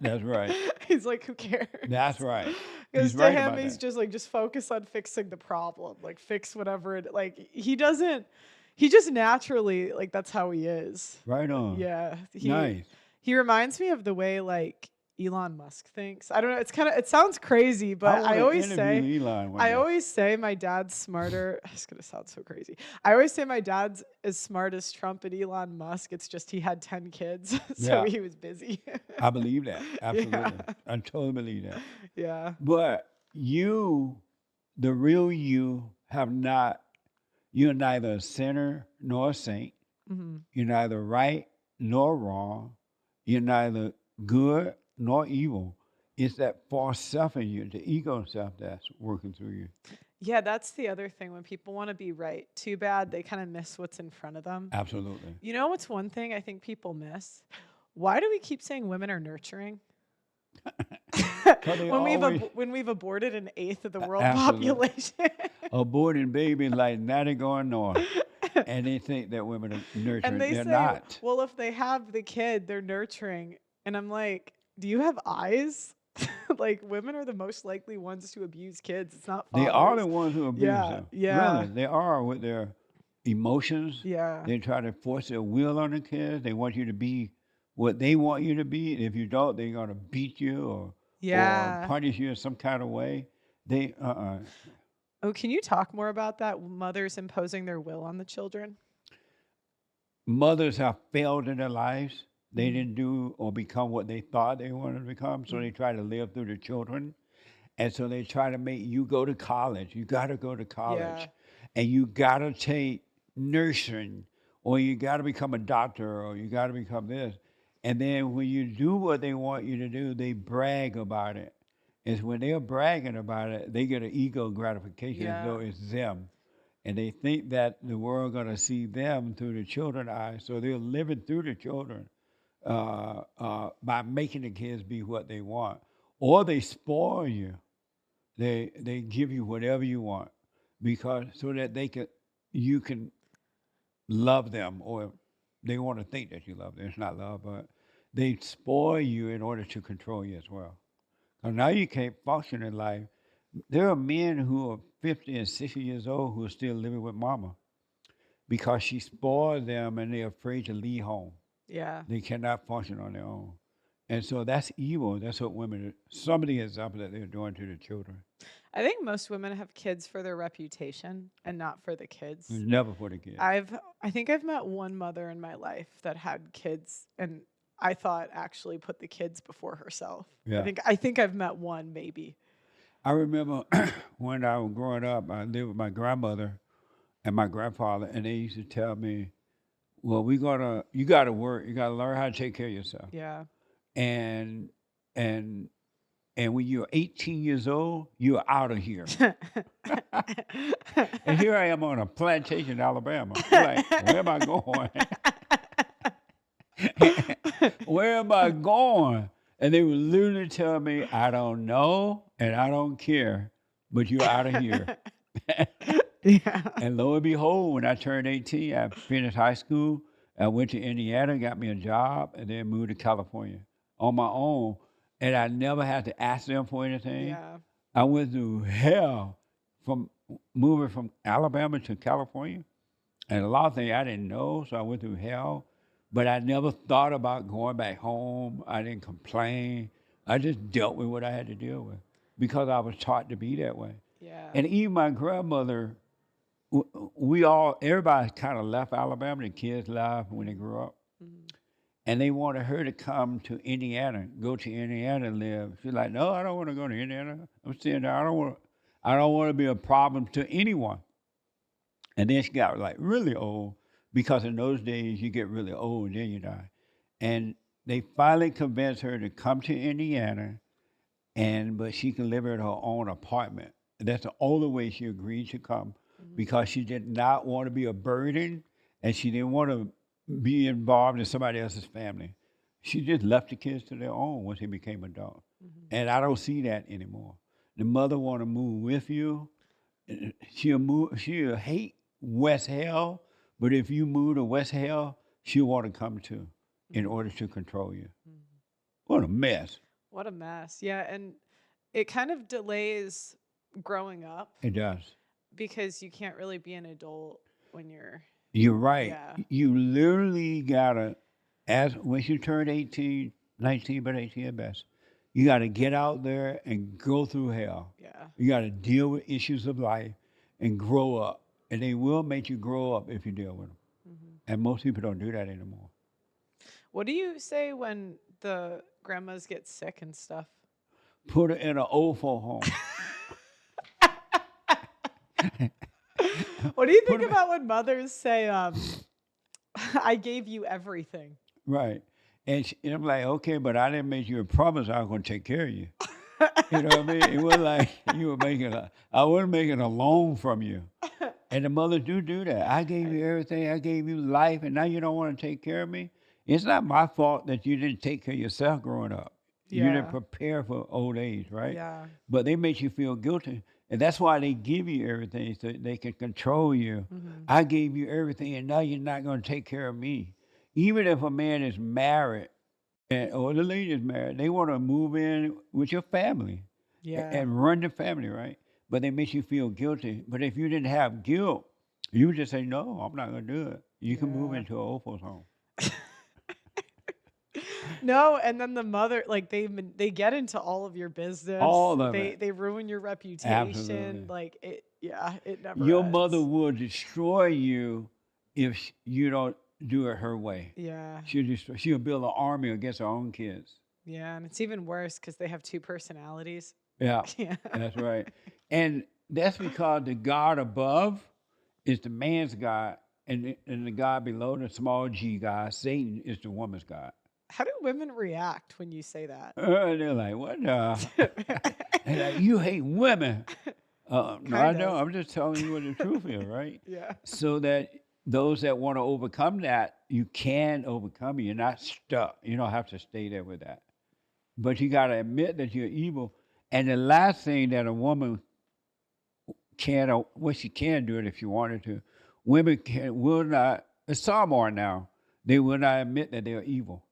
That's right. He's like, who cares? That's right. Because He's to right him, about he's that. just like, just focus on fixing the problem. Like, fix whatever it, like, he just naturally, like, that's how he is. Right on. Yeah. Nice. He reminds me of the way, like, Elon Musk thinks. I don't know. It sounds crazy, I but want I to always interview say, Elon one I day. always say my dad's smarter. It's going to sound so crazy. I always say my dad's as smart as Trump and Elon Musk. It's just he had 10 kids, so Yeah. he was busy. I believe that. Absolutely. Yeah. I totally believe that. Yeah. But you, the real you, you're neither a sinner nor a saint. Hmm. You're neither right nor wrong. You're neither good nor evil. It's that false self in you, the ego self that's working through you. Yeah, that's the other thing. When people want to be right too bad, they kind of miss what's in front of them. Absolutely. You know what's one thing I think people miss? Why do we keep saying women are nurturing? they when we've aborted an eighth of the world Absolutely. population. Aborting babies like Natty going north. And they think that women are nurturing. And they They're say, not. well, if they have the kid, they're nurturing. And I'm like, do you have eyes? Like, women are the most likely ones to abuse kids. It's not They are the fathers. ones who abuse Yeah, them. Really, yeah, they are with their emotions. yeah, They try to force their will on the kids. They want you to be what they want you to be, and if you don't, they're gonna beat you or yeah. punish you in some kind of way. They Oh, can you talk more about that? Mothers imposing their will on the children? mothers have failed in their lives. They Mm, didn't do or become what they thought they wanted to become, so mm, they try to live through their children. And so they try to make you go to college. You got to go to yeah, college, and you got to take nursing, or you got to become a doctor, or you got to become this. And then when you do what they want you to do, they brag about it. It's when they're bragging about it, they get an ego gratification as though yeah. it's them. And they think that the world going to see them through the children's eyes. So they're living through the children by making the kids be what they want. Or they spoil you. They give you whatever you want because so that you can love them, or they want to think that you love them. It's not love, but they spoil you in order to control you as well. So now you can't function in life. There are men who are 50 and 60 years old who are still living with mama because she spoiled them and they're afraid to leave home. Yeah. They cannot function on their own. And so that's evil. That's what women, some of the examples that they're doing to the children. I think most women have kids for their reputation and not for the It's kids. never for the kids. I think I've met one mother in my life that had kids and I thought actually put the kids before herself. Yeah. I think I've met one maybe. I remember when I was growing up, I lived with my grandmother and my grandfather, and they used to tell me, "Well, you gotta work, you gotta learn how to take care of yourself, Yeah. and and and when you're 18 years old, you're out of here." And here I am on a plantation in Alabama. I'm like, where am I going? Where am I going? And they would literally tell me, I don't know and I don't care, but you're out of here. Yeah. And lo and behold, when I turned 18, I finished high school. I went to Indiana, got me a job, and then moved to California on my own. And I never had to ask them for anything. Yeah. I went through hell from moving from Alabama to California. And a lot of things I didn't know, so I went through hell. But I never thought about going back home. I didn't complain. I just dealt with what I had to deal with because I was taught to be that way. Yeah. And even my grandmother, everybody kind of left Alabama. The kids left when they grew up. Mhm. And they wanted her to come to Indiana, go to Indiana and live. She's like, no, I don't want to go to Indiana. I'm staying there. I don't want to be a problem to anyone. And then she got like really old because in those days you get really old and then you die. And they finally convinced her to come to Indiana, but she can live in her own apartment. And that's the only way she agreed to come Mhm. because she did not want to be a burden and she didn't want to be involved in somebody else's family. She just left the kids to their own once they became adults. Mhm. And I don't see that anymore. The mother want to move with you. She'll move. She'll hate West Hell, but if you move to West Hell, she'll want to come too, in Mhm. order to control you. Mhm. What a mess What a mess. Yeah, and it kind of delays growing up it does. because you can't really be an adult when you're You're right. yeah. You literally gotta, as once you turn 18, 19, but 18 at best, you gotta get out there and go through hell. Yeah. You gotta deal with issues of life and grow up. And they will make you grow up if you deal with them. Mhm. And most people don't do that anymore. What do you say when the grandmas get sick and stuff? Put her in an old folk home. What do you Put think 'em about when mothers say, I gave you everything? right. And I'm like, okay, but I didn't make you a promise I was going to take care of you. You know what I mean? It was like I wasn't making a loan from you. And the mothers do that. I gave you everything. I gave you life, and now you don't want to take care of me. It's not my fault that you didn't take care of yourself growing up. You didn't Yeah. prepare for old age, right? Yeah. But they make you feel guilty. And that's why they give you everything so they can control you. Mhm. I gave you everything, and now you're not going to take care of me. Even if a man is married or the lady is married, they want to move in with your family Yeah. and run the family, right? But they make you feel guilty. But if you didn't have guilt, you would just say, no, I'm not going to do it. You can move Yeah. into an old folks home. No, and then the mother, like they get into all of your business. All of They it. they ruin your reputation. Absolutely. Like it never Your mother ends. will destroy you if you don't do it her way. Yeah. She'll build an army against her own kids. Yeah, and it's even worse because they have two personalities. Yeah, Yeah. that's right. And that's because the God above is the man's God, and the God below, the small g God, Satan, is the woman's God. How do women react when you say that? They're like, what the? And like, you hate women. No, I Kind don't. of. I'm just telling you what the truth is, right? Yeah. So that those that want to overcome that, you can overcome it. You're not stuck. You don't have to stay there with that. But you got to admit that you're evil. And the last thing that a woman can, or well, she can do it if she wanted to, women will not, some are now, they will not admit that they are evil.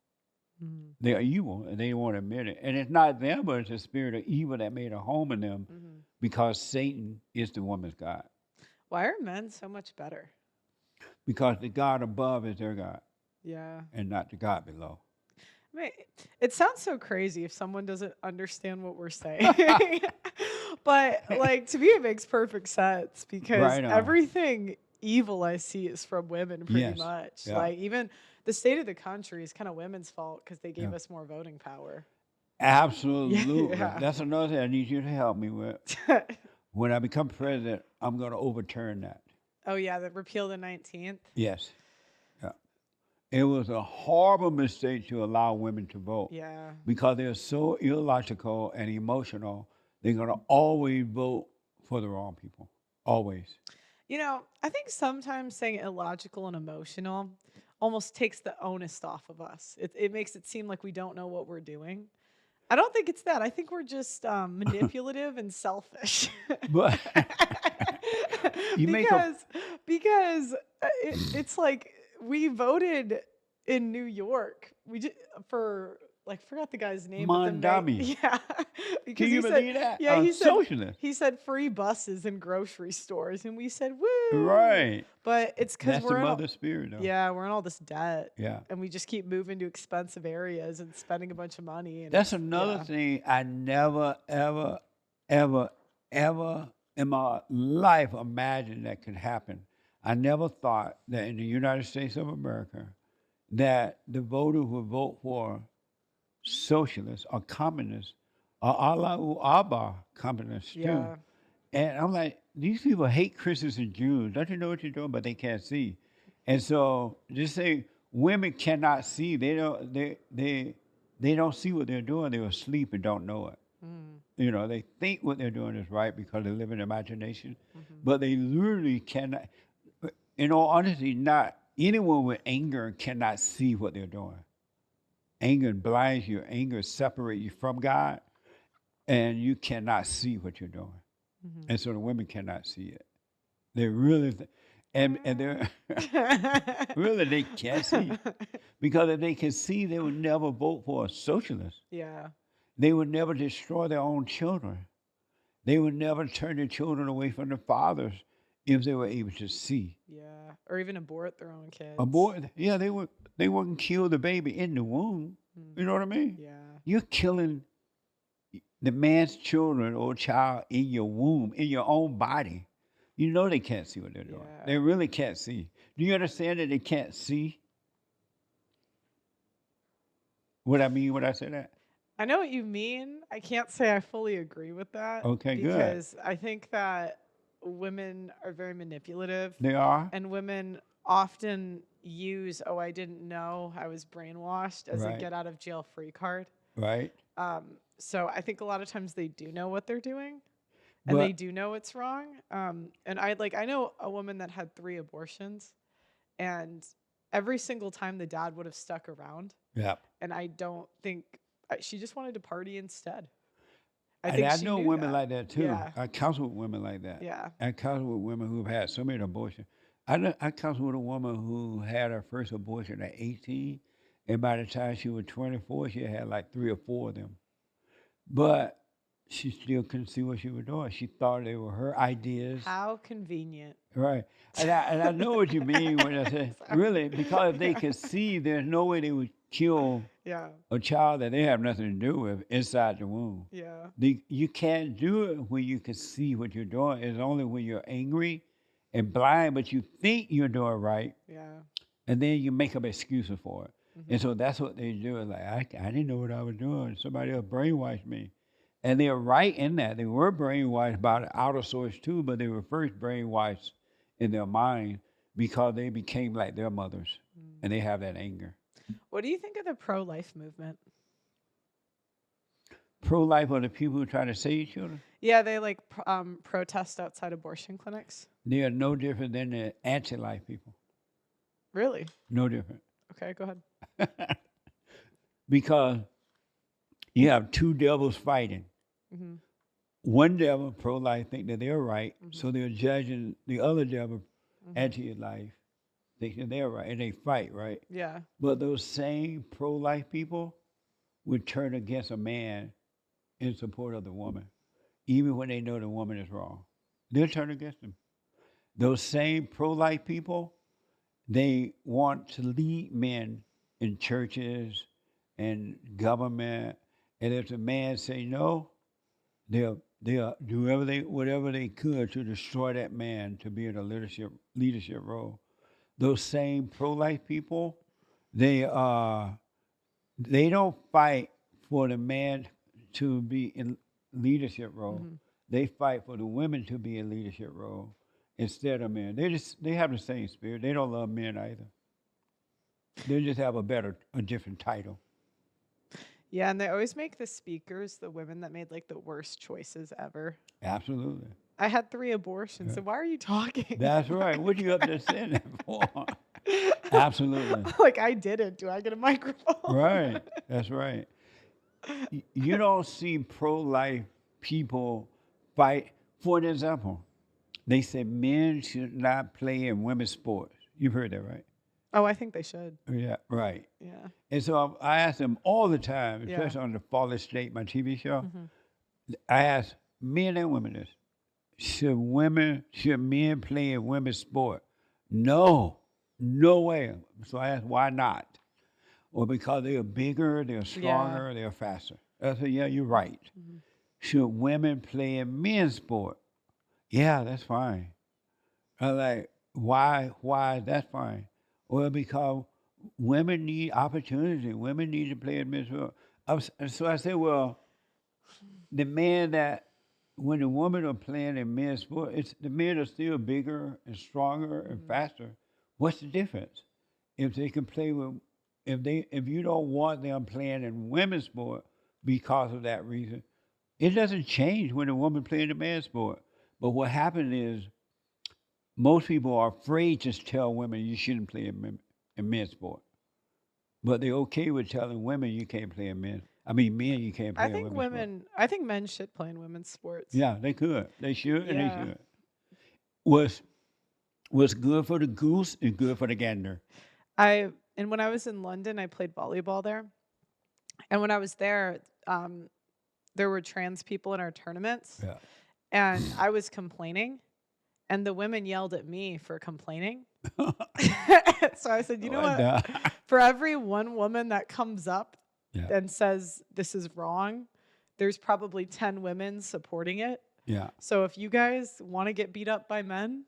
Mhm. They are evil and they don't want to admit it. And it's not them, but it's the spirit of evil that made a home in them Mhm. because Satan is the woman's God. Why are men so much better? Because the God above is their God Yeah. and not the God below. I mean, it sounds so crazy if someone doesn't understand what we're saying. But like to me it makes perfect sense because Right on. everything evil I see is from women pretty Yes. much. Yeah. Like even the state of the country is kind of women's fault because they gave Yeah. us more voting power. Absolutely. Yeah. That's another thing I need you to help me with. When I become president, I'm going to overturn that. Oh yeah, the repeal the 19th. Yes. Yeah. It was a horrible mistake to allow women to vote Yeah. because they're so illogical and emotional. They're going to always vote for the wrong people. Always. You know, I think sometimes saying illogical and emotional almost takes the onus off of us. It makes it seem like we don't know what we're doing. I don't think it's that. I think we're just manipulative and selfish. But you make a because it's like we voted in New York. We just for like forgot the guy's name, but the Mondami. yeah, Can because you he said believe that? yeah A he said socialist. he said free buses in grocery stores, and we said woo. Right. But it's because That's the mother spirit, though. yeah we're in all this debt, Yeah. and we just keep moving to expensive areas and spending a bunch of money, and That's it's another yeah. thing I never, ever, ever, ever in my life imagined that could happen. I never thought that in the United States of America that the voters would vote for socialists or communists or Allahu Abba communists too. Yeah. And I'm like, these people hate Christians and Jews. Don't you know what you're doing? But they can't see. And so just say women cannot see. They don't see what they're doing. They're asleep and don't know it. Mm, You know, they think what they're doing is right because they live in imagination, mhm. but they literally cannot. In all honesty, not anyone with anger cannot see what they're doing. Anger blinds you. Anger separates you from God, and you cannot see what you're doing. Mhm. And so the women cannot see it. They really, and they're really they can't see because if they can see, they would never vote for a socialist. Yeah. They would never destroy their own children. They would never turn their children away from their fathers if they were able to see. Yeah. Or even abort their own kids. Abort, yeah, they would. They wouldn't kill the baby in the womb. Mm, You know what I mean? yeah. You're killing the man's children or child in your womb, in your own body. You know they can't see what they're doing. Yeah. They really can't see. Do you understand that they can't see? What I mean when I say that? I know what you mean. I can't say I fully agree with that Okay, good. because I think that women are very manipulative They are? and women often use, oh, I didn't know I was brainwashed as a Right. get out of jail free card. Right? So I think a lot of times they do know what they're doing and they But do know it's wrong. And I know a woman that had 3 abortions, and every single time the dad would have stuck around, yeah. and I don't think she just wanted to party instead. I And think I she know knew women that. like that too. Yeah. I counsel with women like that. Yeah. I counsel with women who've had so many abortions. I counsel with a woman who had her first abortion at 18, And by the time she was 24, she had like 3 or 4 of them. But she still couldn't see what she was doing. She thought they were her ideas. How convenient. Right. And I know what you mean when I say, Sorry. really, because if they Yeah. could see, there's no way they would kill Yeah. a child that they have nothing to do with inside the womb. Yeah. You can't do it when you can see what you're doing. It's only when you're angry and blind, but you think you're doing right, Yeah. and then you make up excuses for it. And Hmm. so that's what they do. Like, I didn't know what I was doing. Somebody else brainwashed me. And they're right in that. They were brainwashed by the outer source too, but they were first brainwashed in their mind because they became like their mothers and they have that anger. What do you think of the pro-life movement? Pro-life are the people who try to save children. Yeah, they like protest outside abortion clinics. They are no different than the anti-life people. Really? No different. Okay, go ahead. Because you have two devils fighting. Hmm. One devil, pro-life, think that they're right, so they're judging the other devil, anti-life, thinking they're right, and they fight, right? Yeah. But those same pro-life people would turn against a man in support of the woman, even when they know the woman is wrong. They'll turn against him. Those same pro-life people, they want to lead men in churches and government, and if the man say no, they'll do whatever they could to destroy that man to be in a leadership role. Those same pro-life people, they don't fight for the man to be in leadership role. Hmm. They fight for the women to be in leadership role instead of men. They have the same spirit. They don't love men either. They just have a different title. Yeah, and they always make the speakers the women that made like the worst choices ever. Absolutely. I had 3 abortions, so why are you talking? That's right. What you up there saying that for? Absolutely. Like I didn't. Do I get a microphone? Right. That's right. You don't see pro-life people fight. For an example, they say men should not play in women's sports. You've heard that, right? Oh, I think they should. Yeah, right. Yeah. And so I ask them all the time, Yeah. especially on the Fallen State, my TV show. Hmm. I ask men and women this: should men play in women's sport? No, no way. So I ask, why not? Or because they're bigger, they're stronger, they're faster. I said, yeah, you're right. Hmm. Should women play in men's sport? Yeah, that's fine. I'm like, why that's fine? Well, because women need opportunity. Women need to play in men's sport. So I said, well, the man that when the women are playing in men's sport, the men are still bigger and stronger and faster. What's the difference? If they can play with, if you don't want them playing in women's sport because of that reason, it doesn't change when a woman plays a man's sport. But what happened is most people are afraid to tell women you shouldn't play in men's sport, but they're okay with telling women you can't play in men. I mean, men you can't play I in think women's sport. I think men should play in women's sports. Yeah, they could. They should, and they Yeah. should. What's good for the goose is good for the gander. And when I was in London, I played volleyball there. And when I was there, there were trans people in our tournaments, Yeah. and I was complaining, and the women yelled at me for complaining. So I said, you know What what? the- For every one woman that comes up Yeah. and says this is wrong, there's probably 10 women supporting it. Yeah, So if you guys want to get beat up by men,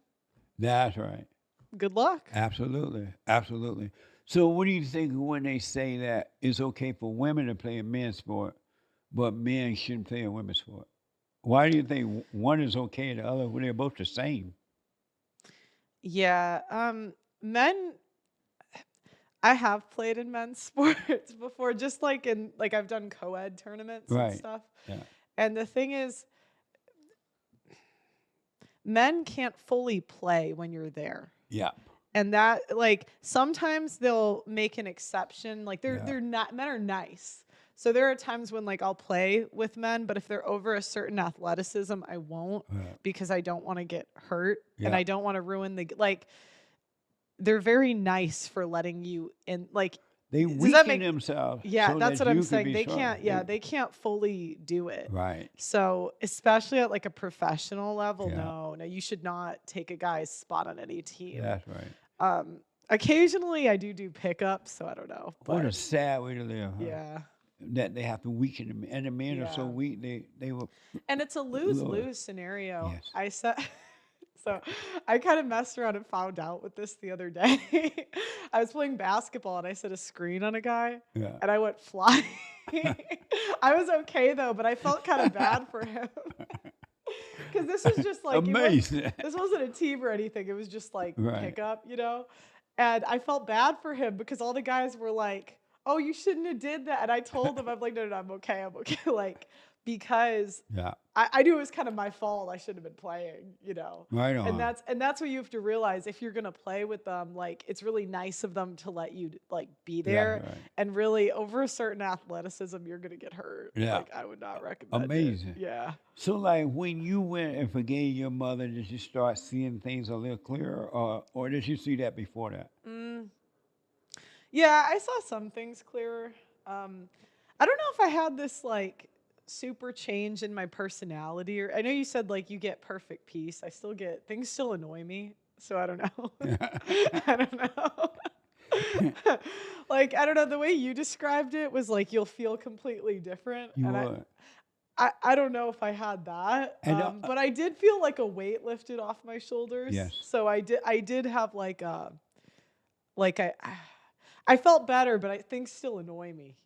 that's right. good luck. Absolutely, absolutely. So, what do you think when they say that it's okay for women to play in men's sport, but men shouldn't play in women's sport? Why do you think one is okay and the other when they're both the same? Yeah, men. I have played in men's sports before, just like I've done co-ed tournaments and Right. stuff. Yeah. And the thing is, men can't fully play when you're there. Yeah. And that sometimes they'll make an exception. Like Yeah. they're not men are nice. So there are times when I'll play with men, but if they're over a certain athleticism, I won't Right. because I don't want to get hurt and Yeah. I don't want to ruin they're very nice for letting you in. They Does that weaken make themselves Yeah, so that's that what I'm you can saying. be They strong. can't, yeah, they can't fully do it. Right. So, especially at like a professional level, Yeah. no, you should not take a guy's spot on any team. That's right. Occasionally I do pickups, so I don't know, What a but sad way to live, huh? yeah, That they have to weaken them, and the men are so yeah. weak. They will. And it's a Lord. lose-lose scenario. Yes. I said, so I kind of messed around and found out with this the other day. I was playing basketball and I set a screen on a guy Yeah. and I went flying. I was okay though, but I felt kind of bad for him. Because this was just like, Amazing. this wasn't a team or anything. It was just like Right. pickup, And I felt bad for him because all the guys were like, "Oh, you shouldn't have did that." And I told them, I'm like, "No, I'm okay. I'm okay." Like, because Yeah. I knew it was kind of my fault. I shouldn't have been playing, Right And on. that's what you have to realize if you're gonna play with them. Like, it's really nice of them to let you like be there. Right. And really, over a certain athleticism, you're gonna get hurt. Yeah. Like, I would not recommend Amazing. it. Yeah. So, like, when you went and forgave your mother, did you start seeing things a little clearer, or did you see that before that? Yeah, I saw some things clearer. I don't know if I had this like super change in my personality, or I know you said like you get perfect peace. I still get things still annoy me, so I don't know. I don't know. Like, I don't know, the way you described it was like you'll feel completely different, You and would. I don't know if I had that, And but I did feel like a weight lifted off my shoulders. Yes. So I did have like like I felt better, but things still annoy me.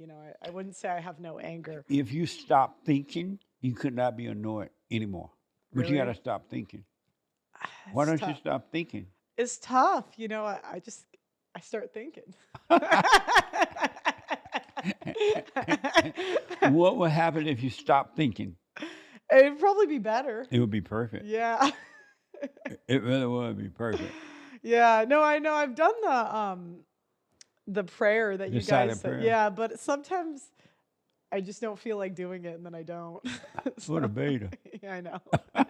I wouldn't say I have no anger. If you stop thinking, you could not be annoyed anymore. But you got to Really? stop thinking. Why It's don't you tough. stop thinking? It's tough. I start thinking. What would happen if you stopped thinking? It'd probably be better. It would be perfect. Yeah. It really would be perfect. Yeah. No, I know. I've done the prayer that The you guys silent said. prayer. Yeah, but sometimes I just don't feel like doing it, and then I don't. What a beta. Yeah, I know. I'm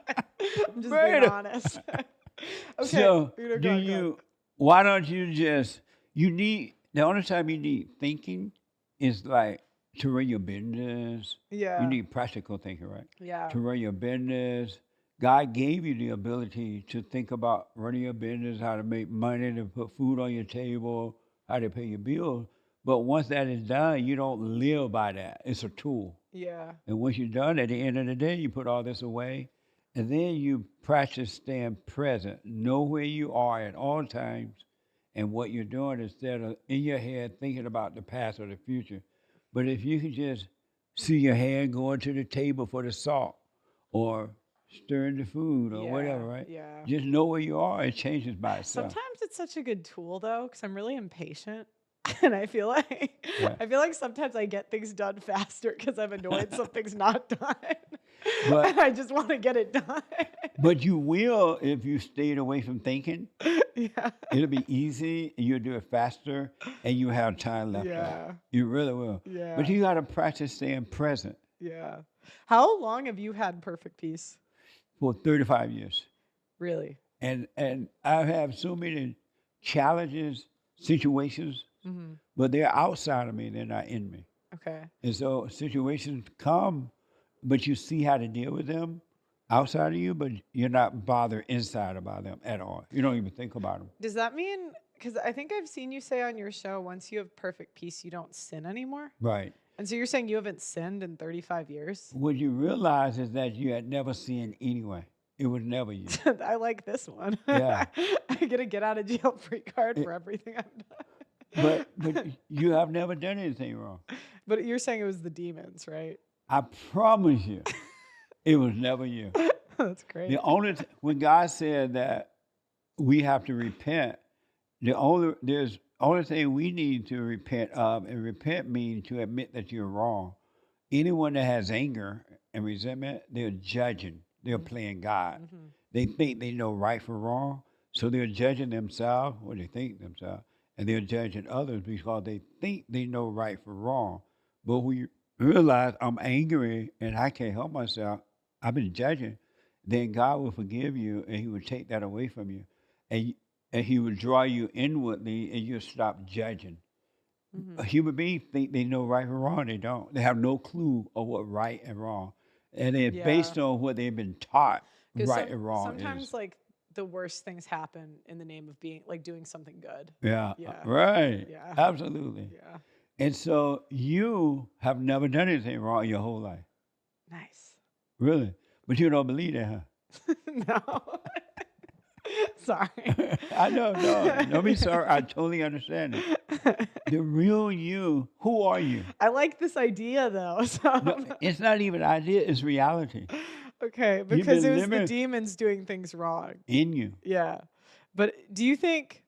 just being Beta. honest. Okay. So, go on. why don't you the only time you need thinking is like to run your business. Yeah. You need practical thinking, right? Yeah. To run your business. God gave you the ability to think about running your business, how to make money, to put food on your table, how to pay your bills. But once that is done, you don't live by that. It's a tool. Yeah. And once you're done, at the end of the day, you put all this away. And then you practice staying present. Know where you are at all times and what you're doing instead of in your head thinking about the past or the future. But if you can just see your hand going to the table for the salt or stirring the food or whatever, right? Yeah. Just know where you are. It changes by itself. Sometimes it's such a good tool though, because I'm really impatient. And I feel like Yeah. sometimes I get things done faster because I'm annoyed something's not done. But- And I just want to get it done. But you will if you stayed away from thinking. Yeah. It'll be easy, and you'll do it faster, and you have time left. Yeah. You really will. Yeah. But you got to practice staying present Yeah. How long have you had perfect peace? for 35 years. Really? And I have so many challenges, situations, but they're outside of me. They're not in me. Okay. And so situations come, but you see how to deal with them outside of you, but you're not bothered inside about them at all. You don't even think about them. Does that mean, because I think I've seen you say on your show, once you have perfect peace, you don't sin anymore? Right. And so you're saying you haven't sinned in 35 years? What you realize is that you had never sinned anyway. It was never you. I like this one. Yeah. I get a get out of jail free card for everything I've done. But you have never done anything wrong. But you're saying it was the demons, right? I promise you, it was never you. That's great. The only when God said that we have to repent, there's only thing we need to repent of, and repent means to admit that you're wrong. Anyone that has anger and resentment, they're judging. They're playing God. They think they know right from wrong, so they're judging themselves, or they think themselves, and they're judging others because they think they know right from wrong. But when you realize I'm angry and I can't help myself, I've been judging, then God will forgive you and He will take that away from you. And He will draw you inwardly and you'll stop judging. A Mhm. human being think they know right from wrong. They don't. They have no clue of what right and wrong, and then Yeah. based on what they've been taught, Because right and wrong sometimes is. like the worst things happen in the name of being like doing something good. Yeah, Yeah. right. Yeah. Absolutely. Yeah. And so you have never done anything wrong your whole life, Nice. really. But you don't believe that, No. Sorry. huh? I know, no, don't be sorry. I totally understand it. The real you, who are you? I like this idea though. No, So it's not even idea, it's reality. okay, You've because it been was the living demons doing things wrong. in you. Yeah. But do you think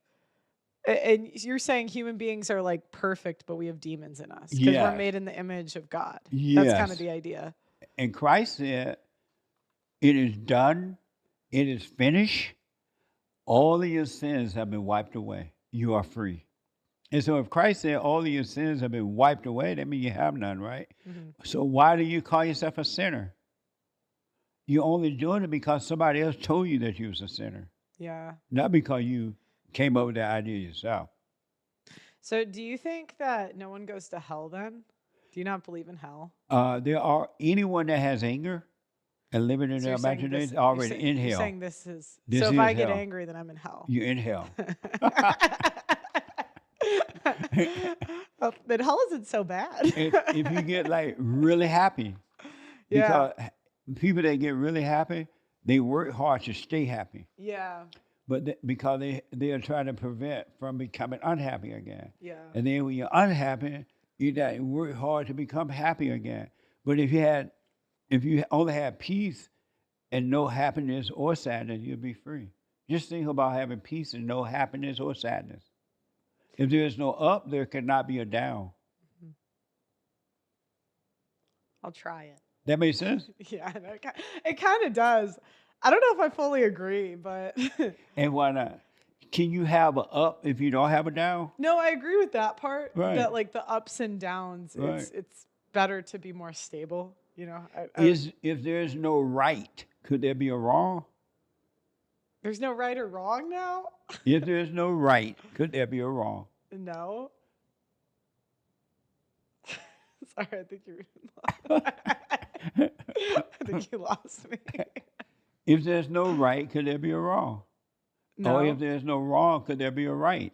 and you're saying human beings are like perfect, but we have demons in us because we're Yes, made in the image of God. That's kind of yes. the idea. And Christ said, it is done, it is finished. All of your sins have been wiped away. You are free. And so if Christ said all of your sins have been wiped away, that means you have none, right? Hmm. So why do you call yourself a sinner? You're only doing it because somebody else told you that you was a sinner, Yeah. not because you came up with that idea yourself. So do you think that no one goes to hell then? Do you not believe in hell? There are anyone that has anger and living in So their you're saying this imagination already in you're hell. saying this is This so if is I get hell. angry then I'm in hell. You're in hell. Well, then hell isn't so bad. If you get like really happy, Yeah. because people that get really happy, they work hard to stay happy, Yeah. but because they are trying to prevent from becoming unhappy again. Yeah. And then when you're unhappy, you got to work hard to become happy again. But if you only had peace and no happiness or sadness, you'll be free. Just think about having peace and no happiness or sadness. If there is no up, there cannot be a down. Mhm. I'll try it. That makes sense? Yeah, no, it kind of does. I don't know if I fully agree, but And why not? Can you have a up if you don't have a down? no, I agree with that part. Right, That like the ups and downs, right. it's better to be more stable. Is if there's no right, could there be a wrong? There's no right or wrong now. If there's no right, could there be a wrong? No. Sorry, I think you I think you lost me. If there's no right, could there be a wrong? Or if No. there's no wrong, could there be a right?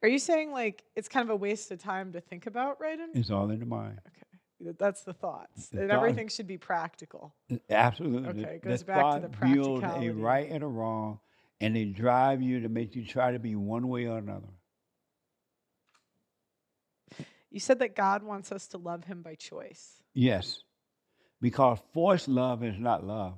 Are you saying like it's kind of a waste of time to think about writing? It's all in the mind. Okay. That's the thoughts. The And thought, everything should be practical. absolutely. Okay, it The goes back to the thought builds a practicality. right and a wrong, and they drive you to make you try to be one way or another. You said that God wants us to love him by choice. Yes, because forced love is not love.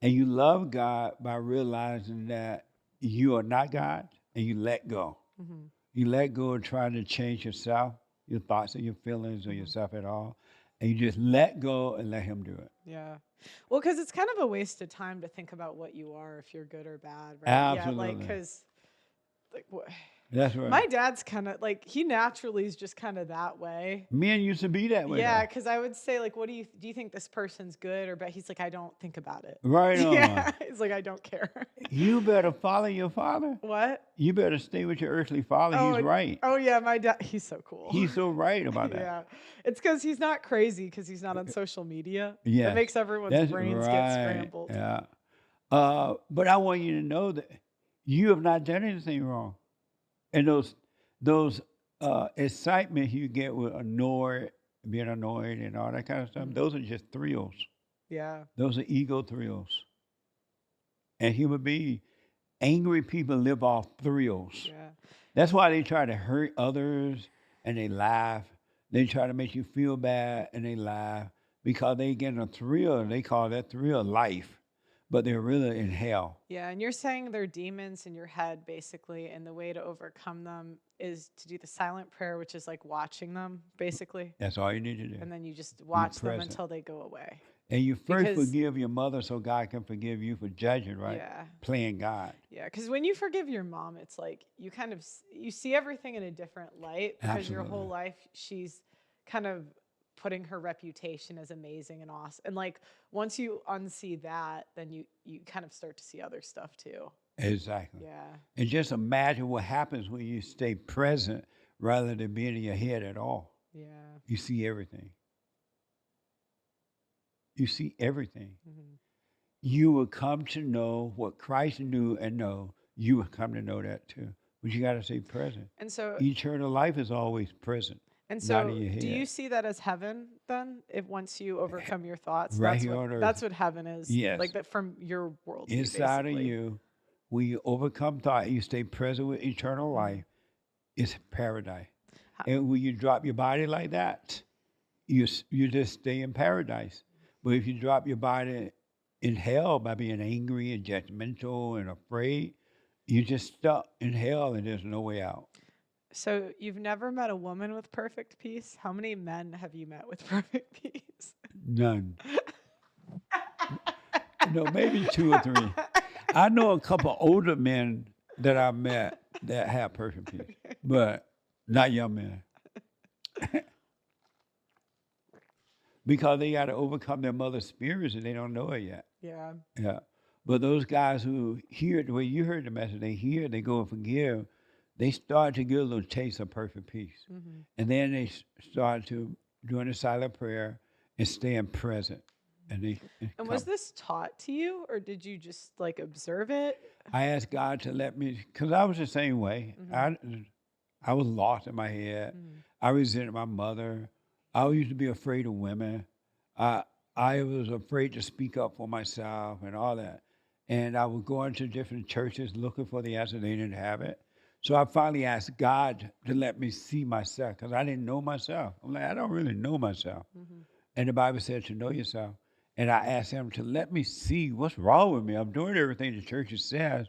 And you love God by realizing that you are not God and you let go. Hmm. You let go of trying to change yourself, your thoughts and your feelings or Hmm. yourself at all. And you just let go and let Him do it. Yeah. Well, because it's kind of a waste of time to think about what you are, if you're good or bad, right? Yeah, like, Absolutely. because like, That's right. my dad's kind of like, he naturally is just kind of that way. Men used to be that way. Yeah, Though. because I would say, like, what do you think this person's good or bad? He's like, I don't think about it. Right on. Yeah, he's like, I don't care. You better follow your father. What? You better stay with your earthly father. Oh, He's right. oh yeah, my dad, he's so cool. He's so right about that. Yeah, it's because he's not crazy because he's not on social media. Yes. That makes everyone's That's brains get right. scrambled. Yeah. But I want you to know that you have not done anything wrong. And those excitement you get with being annoyed and all that kind of stuff, Mhm. those are just thrills. Yeah. Those are ego thrills. And human beings, angry people live off thrills. Yeah. That's why they try to hurt others and they laugh. They try to make you feel bad and they laugh because they get a thrill. They call that thrill life, but they're really in hell. Yeah, and you're saying they're demons in your head, basically, and the way to overcome them is to do the silent prayer, which is like watching them, basically, That's all you need to do. and then you just watch them present. until they go away. And you first Because forgive your mother so God can forgive you for judging, right? yeah, Playing God. yeah, because when you forgive your mom, it's like you kind of you see everything in a different light because your whole Absolutely. life she's kind of putting her reputation as amazing and awesome, and like once you unsee that, then you kind of start to see other stuff too. Exactly. Yeah. And just imagine what happens when you stay present rather than being in your head at all. Yeah. You see everything. You see everything. Mhm. You will come to know what Christ knew and know. You will come to know that too. But you got to stay present. And so Eternal life is always present, and not in so your do you head. see that as heaven then? If once you overcome your thoughts, Right here on earth. that's what heaven is. Yes. Like that from your worldview, Inside of basically. you, when you overcome thought, you stay present with eternal life, it's paradise. Ho- And when you drop your body like that, you just stay in paradise. But if you drop your body in hell by being angry and judgmental and afraid, you just stuck in hell and there's no way out. So you've never met a woman with perfect peace? How many men have you met with perfect peace? None. No, maybe 2 or 3. I know a couple older men that I met that have perfect peace, but not young men. Because they got to overcome their mother's spirits and they don't know it yet. Yeah. Yeah. But those guys who hear it the way you heard the message, they hear, they go and forgive, they start to get a little taste of perfect peace. Mhm. And then they start to doing the silent prayer and staying present. And they And was this taught to you or did you just like observe it? I asked God to let me, because I was the same way. I was lost in my head. I resented my mother. I used to be afraid of women. I was afraid to speak up for myself and all that. And I would go into different churches looking for the answer. They didn't have it. So I finally asked God to let me see myself because I didn't know myself. I'm like, I don't really know myself. And the Bible said to know yourself. And I asked him to let me see what's wrong with me. I'm doing everything the church says,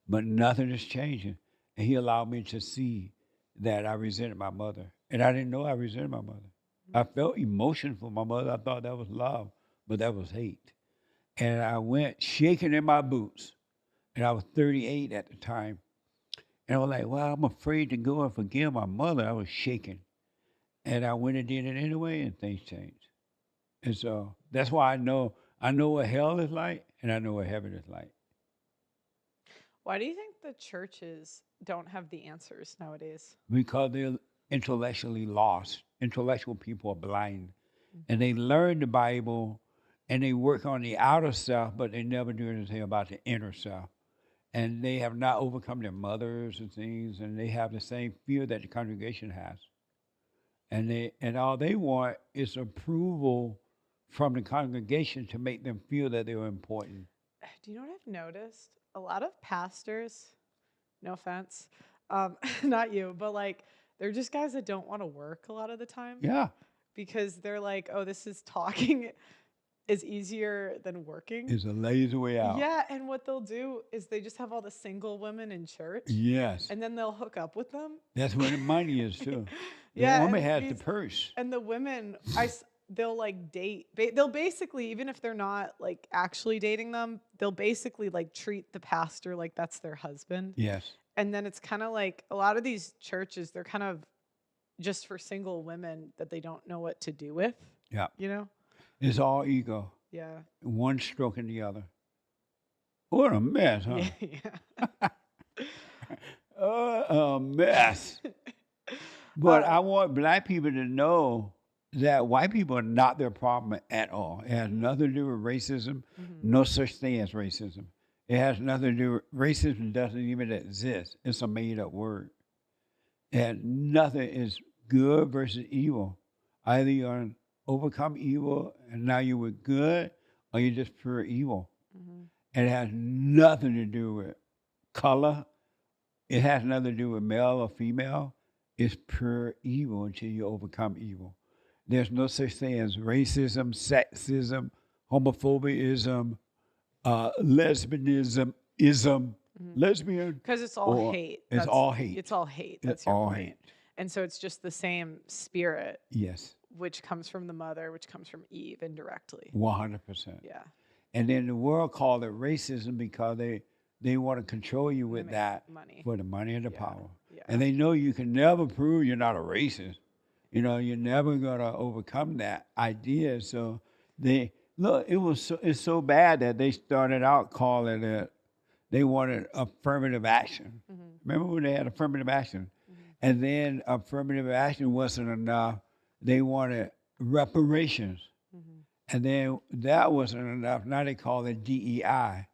but nothing is changing. And he allowed me to see that I resented my mother. And I didn't know I resented my mother. I felt emotion for my mother. I thought that was love, but that was hate. And I went shaking in my boots. And I was 38 at the time. And I was like, well, I'm afraid to go and forgive my mother. I was shaking. And I went and did it anyway, and things changed. And so that's why I know what hell is like, and I know what heaven is like. Why do you think the churches don't have the answers nowadays? Because they're intellectually lost. Intellectual people are blind. And they learn the Bible and they work on the outer self, but they never do anything about the inner self. And they have not overcome their mothers and things, and they have the same fear that the congregation has. And all they want is approval from the congregation to make them feel that they're important. Do you know what I've noticed? A lot of pastors, no offense, not you, but like they're just guys that don't want to work a lot of the time Yeah, because they're like, oh, this is talking is easier than working. it's a lazy way out. Yeah, and what they'll do is they just have all the single women in church Yes, and then they'll hook up with them. that's where the money is too. The Yeah, woman and has the these purse. and the women they'll like date they'll basically even if they're not like actually dating them, they'll basically like treat the pastor like that's their husband. Yes, And then it's kind of like a lot of these churches, they're kind of just for single women that they don't know what to do with, yeah. you know? It's all ego, Yeah. one stroking the other. What a mess, huh? Yeah. A mess. But I want black people to know that white people are not their problem at all. It has nothing to do with racism. No such thing as racism. It has nothing to do with racism doesn't even exist. It's a made up word. And nothing is good versus evil. Either you're going to overcome evil and now you're with good, or you're just pure evil. And it has nothing to do with color. It has nothing to do with male or female. It's pure evil until you overcome evil. There's no such thing as racism, sexism, homophobiaism, lesbianism, lesbian. Because it's all or hate. It's all hate. It's all hate. It's That's your all point. hate. And so it's just the same spirit, Yes, which comes from the mother, which comes from Eve indirectly. 100%. Yeah. And then the world called it racism because they want to control you with make that money. for the money and the Yeah, power. yeah. And they know you can never prove you're not a racist. You know, you're never gonna overcome that idea. So they look. It's so bad that they started out calling it. They wanted affirmative action. Remember when they had affirmative action? And then affirmative action wasn't enough. They wanted reparations. Mhm. And then that wasn't enough. Now they call it DEI.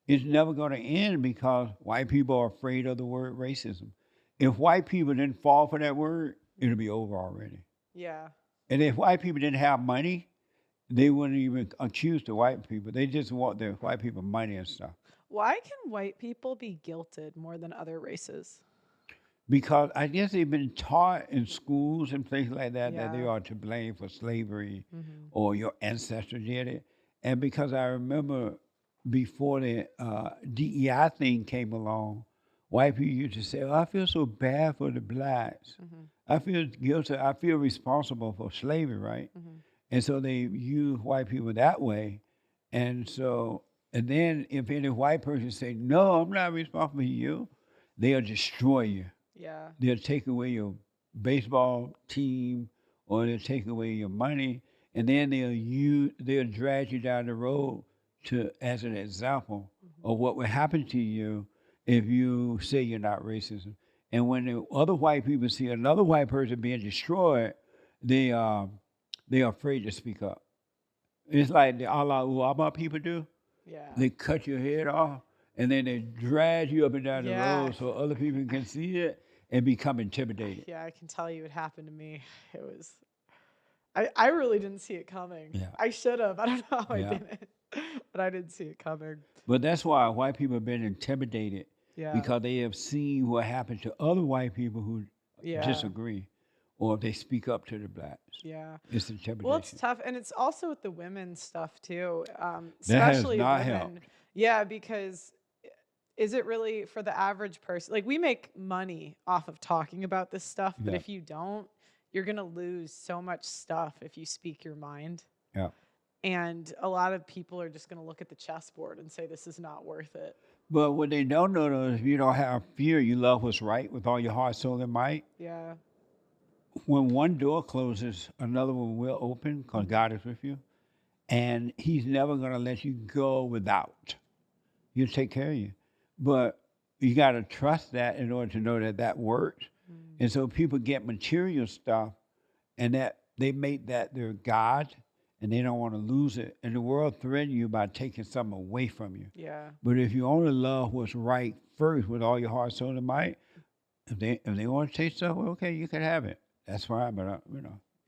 It's never going to end because white people are afraid of the word racism. If white people didn't fall for that word, it'll be over already. Yeah. And if white people didn't have money, they wouldn't even accuse the white people. They just want the white people money and stuff. Why can white people be guilted more than other races? Because I guess they've been taught in schools and places like that that they Yeah. are to blame for slavery Hmm. or your ancestors did it. And because I remember before the DEI thing came along, white people used to say, oh, I feel so bad for the blacks. Hmm. I feel guilty. I feel responsible for slavery, right? Hmm. And so they use white people that way. And so, and then if any white person say, no, I'm not responsible for you, they'll destroy you. Yeah. They'll take away your baseball team or they'll take away your money. And then they'll drag you down the road to as an example Hmm. of what would happen to you if you say you're not racist. And when the other white people see another white person being destroyed, they they're afraid to speak up. It's like the Allah Uwaba people do. Yeah. They cut your head off and then they drag you up and down the Yeah. road so other people can see it and become intimidated. Yeah, I can tell you it happened to me. It was I really didn't see it coming. Yeah. I should have. I don't know how I Yeah. didn't. But I didn't see it coming. But that's why white people have been intimidated Yeah. because they have seen what happened to other white people who Yeah. disagree or if they speak up to the blacks. Yeah. It's intimidation. Well, it's tough, and it's also with the women's stuff too, That has especially not women. helped. Yeah, because is it really for the average person? Like we make money off of talking about this stuff, but Yeah. if you don't, you're gonna lose so much stuff if you speak your mind. Yeah. And a lot of people are just gonna look at the chessboard and say this is not worth it. But what they don't know though is if you don't have fear, you love what's right with all your heart, soul, and might. Yeah. When one door closes, another one will open because Mhm. God is with you. And He's never going to let you go without. He'll take care of you. But you got to trust that in order to know that that works. Mm. And so people get material stuff and that they make that their God and they don't want to lose it. And the world threatens you by taking something away from you. Yeah. But if you only love what's right first with all your heart, soul, and might, if they want to take stuff, well, okay, you can have it. That's fine, but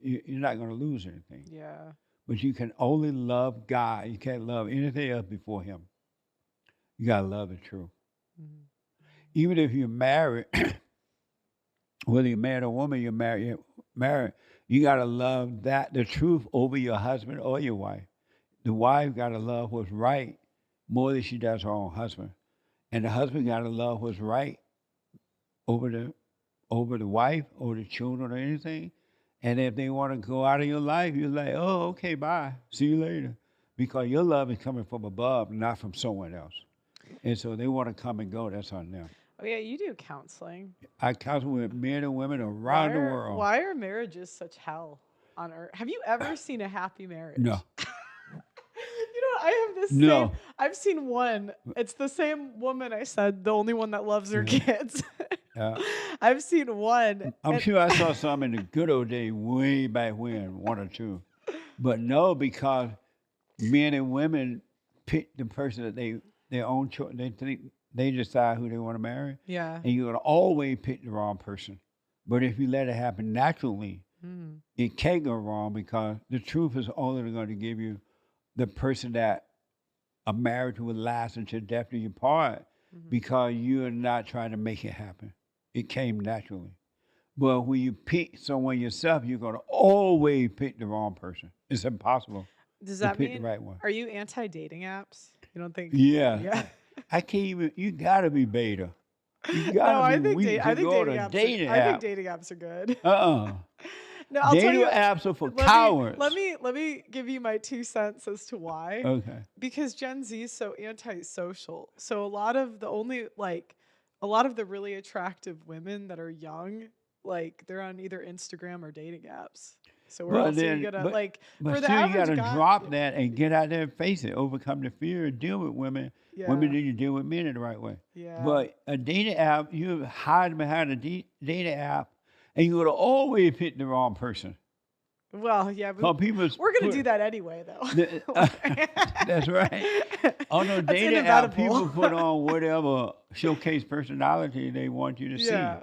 you're not going to lose anything. Yeah. But you can only love God. You can't love anything else before Him. You got to love the truth. Mhm. Even if you're married, whether you're married or woman, you're married, you got to love the truth over your husband or your wife. The wife got to love what's right more than she does her own husband. And the husband got to love what's right over the wife or the children or anything. And if they want to go out of your life, you're like, oh, okay, bye. See you later. Because your love is coming from above, not from someone else. And so they want to come and go. That's on them. Oh yeah, you do counseling. I counsel with men and women around the world. Why are marriages such hell on earth? Have you ever seen a happy marriage? No. You know, I have this No. same. I've seen one. It's the same woman I said, the only one that loves her kids. Yeah. I've seen one. I'm and- sure I saw some in the good old days way back when, one or two. But no, because men and women pick the person that their own choice. They decide who they want to marry, Yeah. and you're gonna always pick the wrong person. But if you let it happen naturally, Mm. it can't go wrong because the truth is only going to give you the person that a marriage will last until death do you part Mhm. because you're not trying to make it happen. It came naturally. But when you pick someone yourself, you're going to always pick the wrong person. It's impossible Does to that pick mean? the right one. Are you anti-dating apps? You don't think? Yeah. Yeah. I can't even, you got to be beta. You No, got I to be think weak to I think go dating to apps. dating I think app. dating apps are good. No, I'll tell Dating you. apps are for Let me, cowards. let me give you my 2 cents as to why. Okay. Because Gen Z is so antisocial. So a lot of the really attractive women that are young, like they're on either Instagram or dating apps. So where Well, else are then, you gonna but- like But for the still, you average got to guy? drop that and get out there and face it, overcome the fear, and deal with women. Yeah. Women need to deal with men in the right way. Yeah. But a dating app, you hide behind a dating app, and you would have always picked the wrong person. Well, yeah, Cause people we're gonna put do that anyway, though. that's right. On those That's dating app, inevitable. people put on whatever showcase personality they want you to see. Yeah,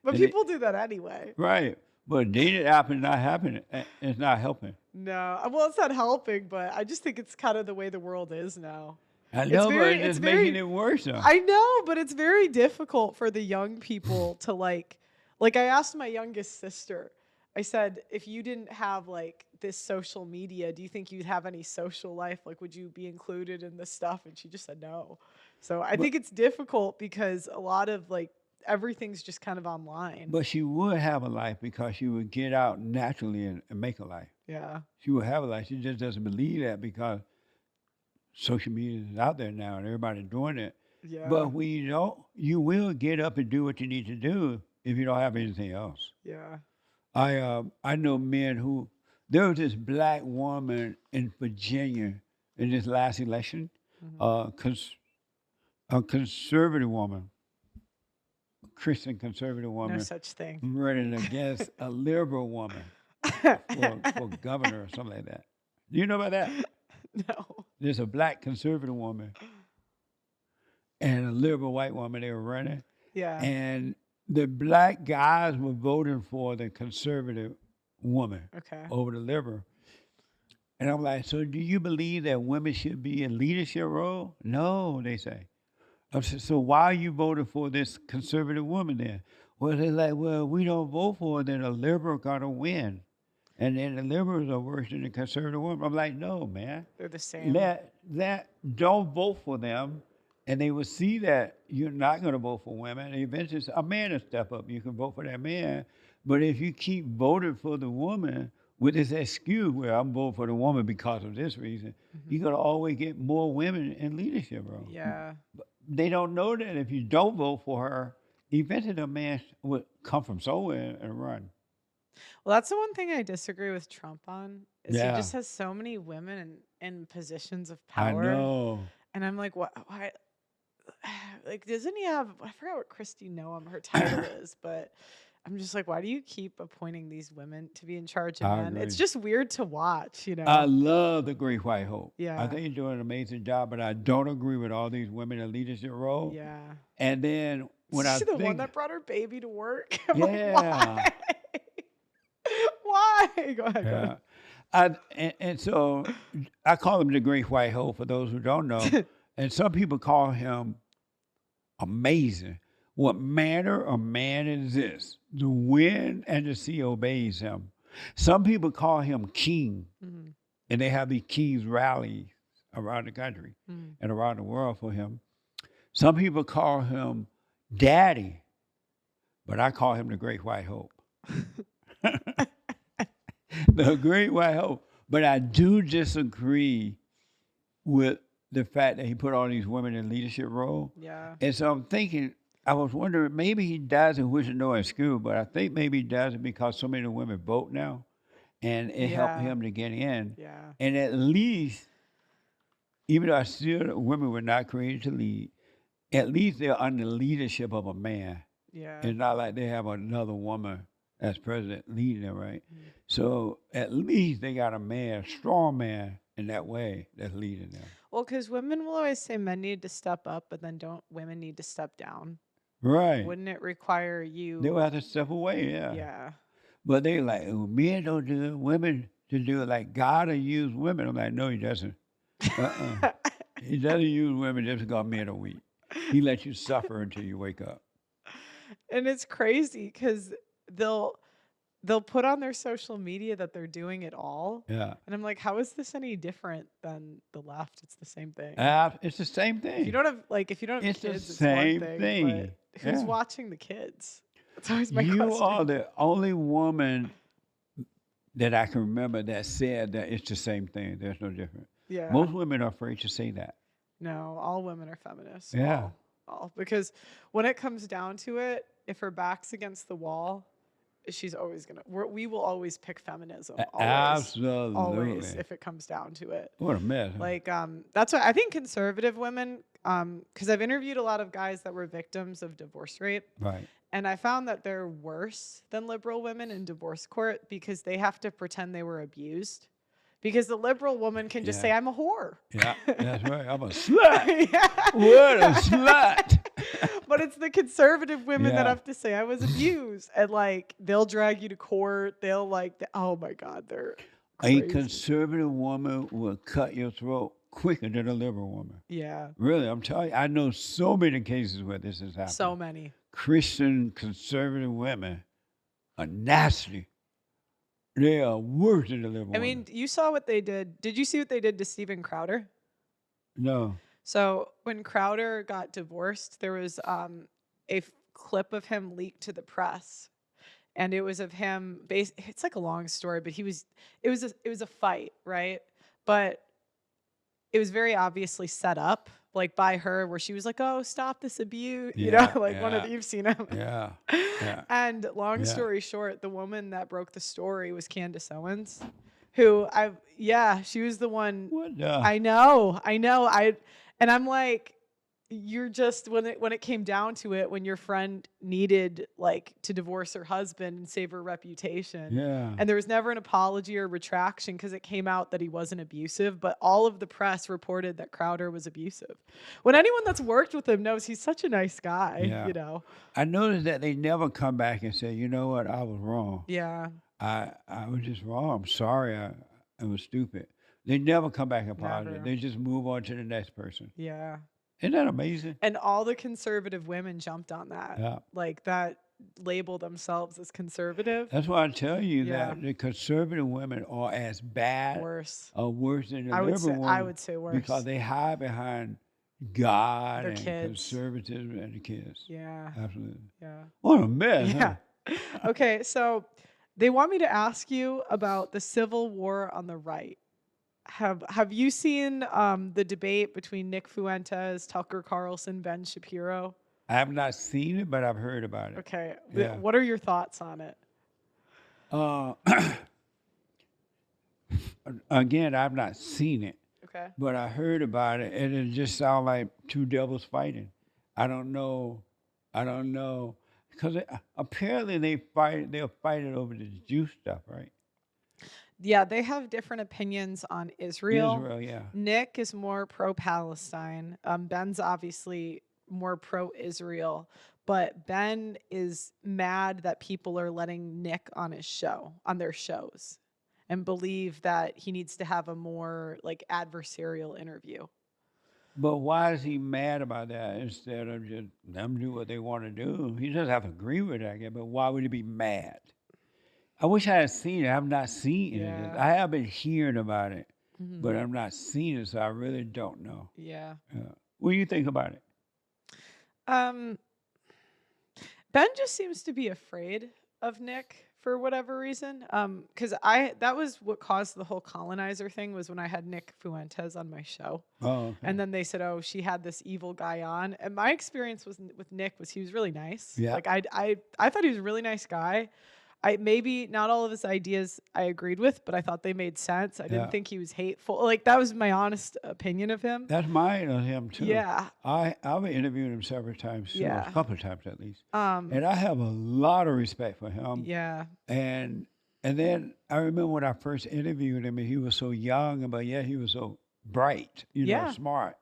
but And people do that anyway. right. But dating app is not happening. It's not helping. No, well, it's not helping, but I just think it's kind of the way the world is now. I know, but it's It's just very. making it worse. Though. I know, but it's very difficult for the young people to like I asked my youngest sister. I said, if you didn't have like this social media, do you think you'd have any social life? Like, would you be included in this stuff? And she just said no. So I think it's difficult because a lot of like everything's just kind of online. But she would have a life because she would get out naturally and make a life. Yeah. She would have a life. She just doesn't believe that because social media is out there now and everybody's doing it. Yeah. But when you don't, you will get up and do what you need to do if you don't have anything else. Yeah. I know men who there was this black woman in Virginia in this last election, a conservative woman, Christian conservative No woman, such thing. running against a liberal woman for governor or something like that. Do you know about that? No. There's a black conservative woman and a liberal white woman they were running. Yeah. And the black guys were voting for the conservative woman Okay. over the liberal. And I'm like, so do you believe that women should be in leadership role? No, they say. I said, so why are you voting for this conservative woman then? Well, they're like, well, we don't vote for her, then a liberal got to win. And then the liberals are worse than the conservative woman. I'm like, no, man. They're the same. Don't vote for them. And they will see that you're not going to vote for women. And eventually, a man will step up. You can vote for that man. But if you keep voting for the woman with this excuse, well, I'm voting for the woman because of this reason, you're going to always get more women in leadership roles. Yeah. But they don't know that if you don't vote for her, eventually the man will come from somewhere and run. Well, that's the one thing I disagree with Trump on is he Yeah. just has so many women in positions of I power. know. And I'm like, what? Why? Like, doesn't he have? I forgot what Christy Noam her title is, but I'm just like, why do you keep appointing these women to be in charge of I men? It's agree. just weird to watch, you know. I love the Great White Hope. I Yeah. think he's doing an amazing job, but I don't agree with all these women in leadership roles. Yeah. And then when I Is she the one think, that brought her baby to work? I'm like, yeah, why? Why? Go ahead. Go yeah. ahead. And so I call him the Great White Hope for those who don't know. And some people call him amazing. What manner of man is this? The wind and the sea obeys him. Some people call him king, Mhm. and they have these kings rallies around the country Mm. and around the world for him. Some people call him daddy, but I call him the Great White Hope. The Great White Hope. But I do disagree with the fact that he put all these women in leadership role. Yeah. And so I'm thinking, I was wondering, maybe he does it, which is no excuse, but I think maybe he does it because so many women vote now, and it helped Yeah. him to get in. Yeah. And at least, even though I still women were not created to lead, at least they're under the leadership of a man. Yeah. It's not like they have another woman as president leading them, right? Mhm. So at least they got a man, strong man in that way that's leading them. Well, because women will always say men need to step up, but then don't women need to step down? Right. Wouldn't it require They you? will have to step away, yeah. Yeah. But they like, oh, men don't do it, women to do it. Like God will use women. I'm like, no, he doesn't. Uh-uh. He doesn't use women just because men are weak. He lets you suffer until you wake up. And it's crazy because they'll put on their social media that they're doing it all. Yeah. And I'm like, how is this any different than the left? It's the same thing. It's the same thing. If you don't have It's the kids, it's same one thing. thing. But who's Yeah. watching the kids? That's always my You question. are the only woman that I can remember that said that it's the same thing. There's no difference. Yeah. Most women are afraid to say that. No, all women are feminists. Yeah. All. Because when it comes down to it, if her back's against the wall, she's always gonna. We will always pick feminism. Always. Absolutely. Always, if it comes down to it. What a mess. Huh? Like, that's why I think conservative women, because I've interviewed a lot of guys that were victims of divorce rape, Right. And I found that they're worse than liberal women in divorce court because they have to pretend they were abused. Because the liberal woman can just say, Yeah. I'm a whore. Yeah. That's right. I'm a slut. Yeah. What a slut. But it's the conservative women that Yeah. have to say I was abused, and like they'll drag you to court. They'll like, oh my God, they're A crazy. conservative woman will cut your throat quicker than a liberal woman. Yeah, Really, I'm telling you, I know so many cases where this has happened. so many. Christian conservative women are nasty. They are worse than the liberal I women. mean, you saw what they did. Did you see what they did to Steven Crowder? No. So when Crowder got divorced, there was clip of him leaked to the press, and it was of him. It's like a long story, but it was a fight, right? But it was very obviously set up, like by her, where she was like, "Oh, stop this abuse," Yeah, like one of yeah. you've seen him. Yeah. Yeah. And long Yeah. story short, the woman that broke the story was Candace Owens, she was the one. What the? I know. And I'm like, you're just when it came down to it, when your friend needed like to divorce her husband and save her reputation. Yeah. And there was never an apology or retraction because it came out that he wasn't abusive, but all of the press reported that Crowder was abusive. When anyone that's worked with him knows he's such a nice guy, Yeah. I noticed that they never come back and say, you know what, I was wrong. Yeah. I was just wrong. I'm sorry. I was stupid. They never come back and apologize. Never. They just move on to the next person. Yeah. Isn't that amazing? And all the conservative women jumped on that. Yeah. Like that label themselves as conservative. That's why I tell you Yeah. that the conservative women are as bad Worse. or worse than the I liberal women. I would say worse. Because they hide behind God Their and kids. conservatism and the kids. Yeah. Absolutely. Yeah. What a mess. Yeah. Huh? Okay, so they want me to ask you about the Civil War on the right. Have you seen the debate between Nick Fuentes, Tucker Carlson, Ben Shapiro? I have not seen it, but I've heard about it. Okay. Yeah. What are your thoughts on it? Again, I've not seen it, Okay. but I heard about it, and it just sounds like two devils fighting. I don't know, because apparently they'll fight it over the Jew stuff, right? Yeah, they have different opinions on Israel. Israel, yeah. Nick is more pro-Palestine. Ben's obviously more pro-Israel, but Ben is mad that people are letting Nick on their shows, and believe that he needs to have a more like adversarial interview. But why is he mad about that instead of just them do what they want to do? He doesn't have to agree with that, I guess, but why would he be mad? I wish I had seen it. I've not seen it. Yeah. I have been hearing about it, Mhm. but I've not seen it, so I really don't know. Yeah. What do you think about it? Ben just seems to be afraid of Nick for whatever reason. Because that was what caused the whole colonizer thing, was when I had Nick Fuentes on my show. Oh, okay. And then they said, "Oh, she had this evil guy on." And my experience with Nick was he was really nice. Yeah. Like I thought he was a really nice guy. Maybe not all of his ideas I agreed with, but I thought they made sense. I didn't Yeah. think he was hateful. Like that was my honest opinion of him. That's mine on him too. Yeah. I've interviewed him several times too, Yeah. a couple of times at least, Um. and I have a lot of respect for him. Yeah. And then I remember when I first interviewed him, and he was so young, but yet he was so bright, Yeah. smart,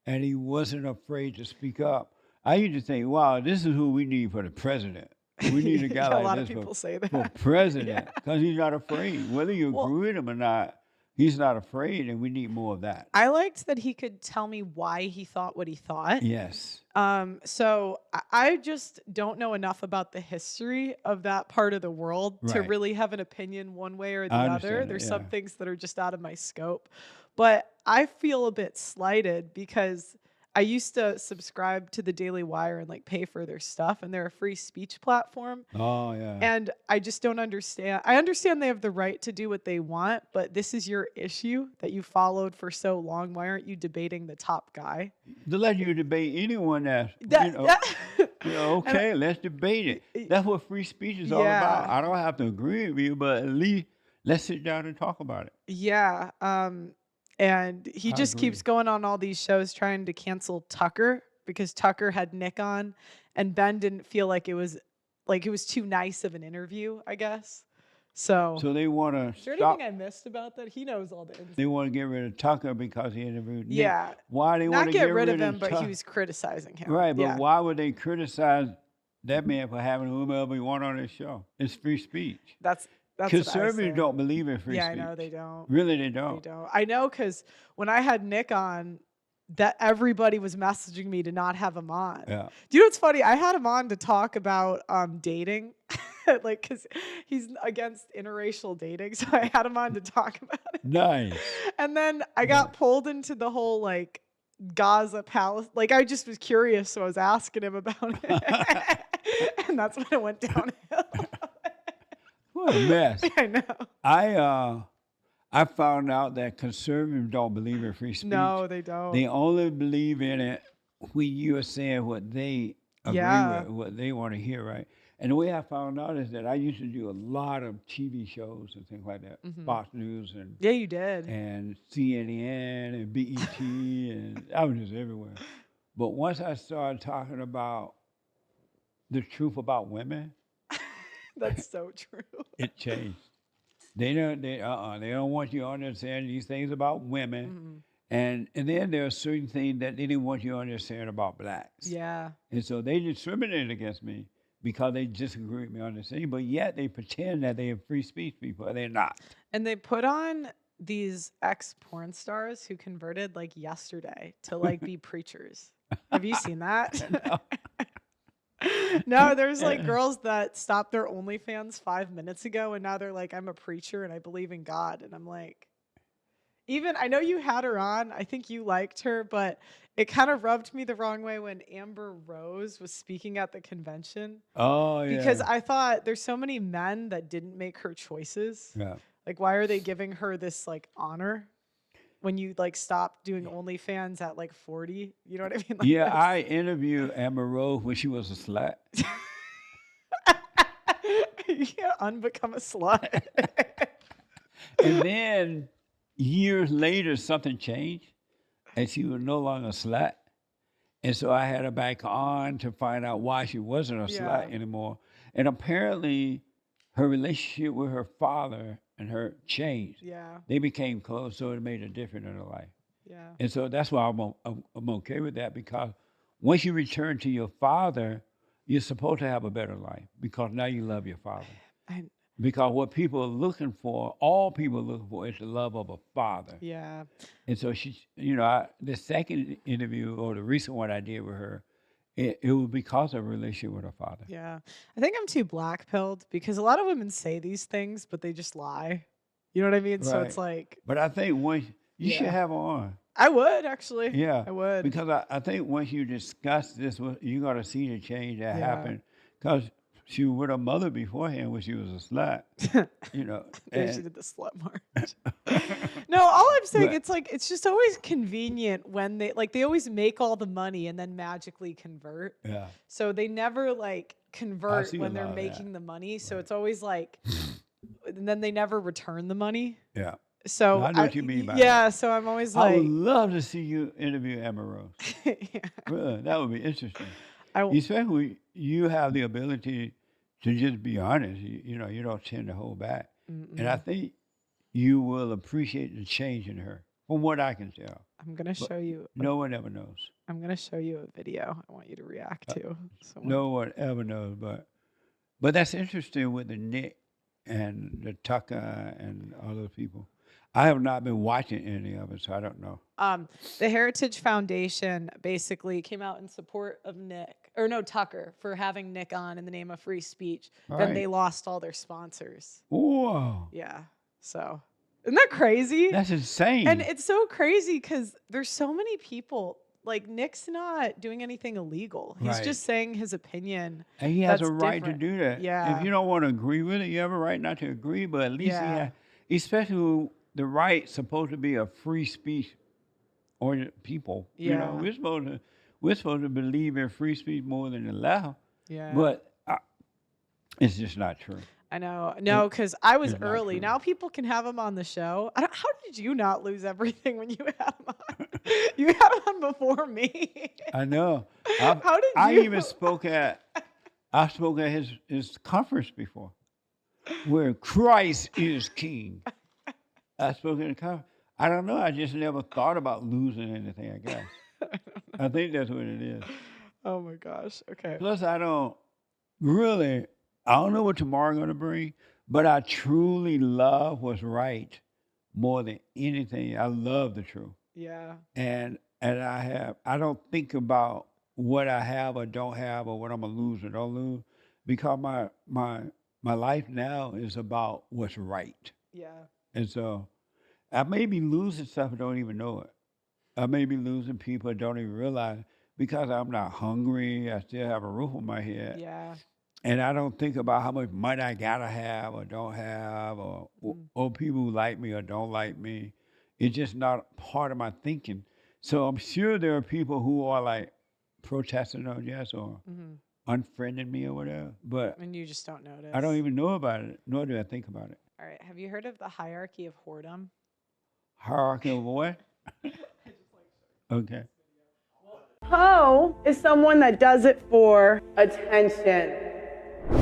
and he wasn't afraid to speak up. I used to think, wow, this is who we need for the president. We need a guy Yeah, a like lot of this people say for that. president, because he's not afraid. Whether you Well- agree with him or not, he's not afraid, and we need more of that. I liked that he could tell me why he thought what he thought. Yes. So I just don't know enough about the history of that part of the world to Right. really have an opinion one way or the I other. understand that, There's yeah. some things that are just out of my scope. But I feel a bit slighted because I used to subscribe to the Daily Wire and like pay for their stuff, and they're a free speech platform. Oh, yeah. And I just don't understand. I understand they have the right to do what they want, but this is your issue that you followed for so long. Why aren't you debating the top guy? To let you debate anyone that's, okay, let's debate it. That's what free speech is all Yeah. about. I don't have to agree with you, but at least let's sit down and talk about it. Yeah. And he I just agree. keeps going on all these shows trying to cancel Tucker because Tucker had Nick on, and Ben didn't feel like it was like it was too nice of an interview, I guess. So, So they want is to there stop. anything I missed about that? He knows all the ins. They want to get rid of Tucker because he interviewed Nick. Yeah. Why they want Not to get rid of him, but Tucker? he was criticizing him. Right, but Yeah. why would they criticize that man for having whomever he want on his show? It's free speech. That's what I was Conservatives saying. don't believe in free Yeah, I speech. know they don't. Really, they They don't. don't. I know because when I had Nick on, that everybody was messaging me to not have him on. Yeah. Do you know what's funny? I had him on to talk about dating, like because he's against interracial dating. So I had him on to talk about it. Nice. And then I got pulled into the whole like Gaza palace. Like I just was curious, so I was asking him about it, and that's when it went downhill. What a mess. I know. I found out that conservatives don't believe in free speech. No, they don't. They only believe in it when you are saying what they agree Yeah. with, what they want to hear, right? And the way I found out is that I used to do a lot of TV shows and things like that, Fox News Yeah, you did. and CNN and BET, and I was just everywhere. But once I started talking about the truth about women, That's so true. it changed. They don't want you to understand these things about women. And then there are certain things that they didn't want you to understand about blacks. Yeah. And so they discriminated against me because they disagree with me on this thing, but yet they pretend that they are free speech people. They're not. And they put on these ex-porn stars who converted like yesterday to like be preachers. Have you seen that? No, there's like girls that stopped their OnlyFans 5 minutes ago and now they're like, I'm a preacher and I believe in God. And I'm like, even I know you had her on. I think you liked her, but it kind of rubbed me the wrong way when Amber Rose was speaking at the convention. Oh, yeah. Because I thought there's so many men that didn't make her choices. Yeah. Like, why are they giving her this like honor when you like stopped doing OnlyFans at like 40? You know what I mean? Like, Yeah, I interviewed Amber Rose when she was a slut. you can't unbecome a slut. And then years later, something changed, and she was no longer a slut. And so I had her back on to find out why she wasn't a slut anymore. And apparently, her relationship with her father and her changed. Yeah. They became close, so it made a difference in her life. Yeah. And so that's why I'm okay with that, because once you return to your father, you're supposed to have a better life because now you love your father. Because what people are looking for, all people are looking for, is the love of a father. Yeah. And so she, the second interview or the recent one I did with her, it was because of her relationship with her father. Yeah. I think I'm too black pilled because a lot of women say these things, but they just lie. You know what I mean? So it's like. But I think once you should have her on. I would actually. Yeah. I would. Because I think once you discuss this, you're going to see the change that happened. Because she was with her mother beforehand when she was a slut, And she did the slut march. No, all I'm saying, it's like, it's just always convenient when they always make all the money and then magically convert. Yeah. So they never like convert see a when they're lot of making that. the money. So it's always like, and then they never return the money. Yeah. So No, I know what you mean by yeah. So I'm always I like, would love to see you interview Amber Rose. yeah. Really, that would be interesting. I, Especially you have the ability to just be honest. You don't tend to hold back. And I think you will appreciate the change in her, from what I can tell. I'm gonna show you. No one ever knows. I'm gonna show you a video. I want you to react to. So No one ever knows. But that's interesting with the Nick and the Tucker and all those people. I have not been watching any of it, so I don't know. The Heritage Foundation basically came out in support of Tucker for having Nick on in the name of free speech. Then they lost all their sponsors. Whoa. Yeah. So isn't that crazy? That's insane. And it's so crazy because there's so many people. Like Nick's not doing anything illegal. He's just saying his opinion. And he has that's a right different. to do that. Yeah. If you don't want to agree with it, you have a right not to agree, but at least he has, especially the right supposed to be a free speech oriented people. Yeah. We're supposed to believe in free speech more than the left. Yeah. But it's just not true. I know. No, because I was It's not early. true. How people can have him on the show. How did you not lose everything when you had him on? You had him on before me. I know. How did I you? even spoke at I spoke at his conference before, where Christ is King. I spoke at a conference. I don't know. I just never thought about losing anything, I guess. I think that's what it is. Oh my gosh. Okay. Plus, I don't really, I don't know what tomorrow's going to bring, but I truly love what's right more than anything. I love the truth. Yeah. And I don't think about what I have or don't have or what I'm gonna lose or don't lose, because my life now is about what's right. Yeah. And so I may be losing stuff and don't even know it. I may be losing people and don't even realize it, because I'm not hungry. I still have a roof on my head. Yeah. And I don't think about how much money I gotta have or don't have, or people who like me or don't like me. It's just not part of my thinking. So I'm sure there are people who are like protesting on yes or unfriending me or whatever, but And you just don't notice. I don't even know about it, nor do I think about it. All right. Have you heard of the hierarchy of whoredom? Hierarchy of what? Okay. Hoe is someone that does it for attention.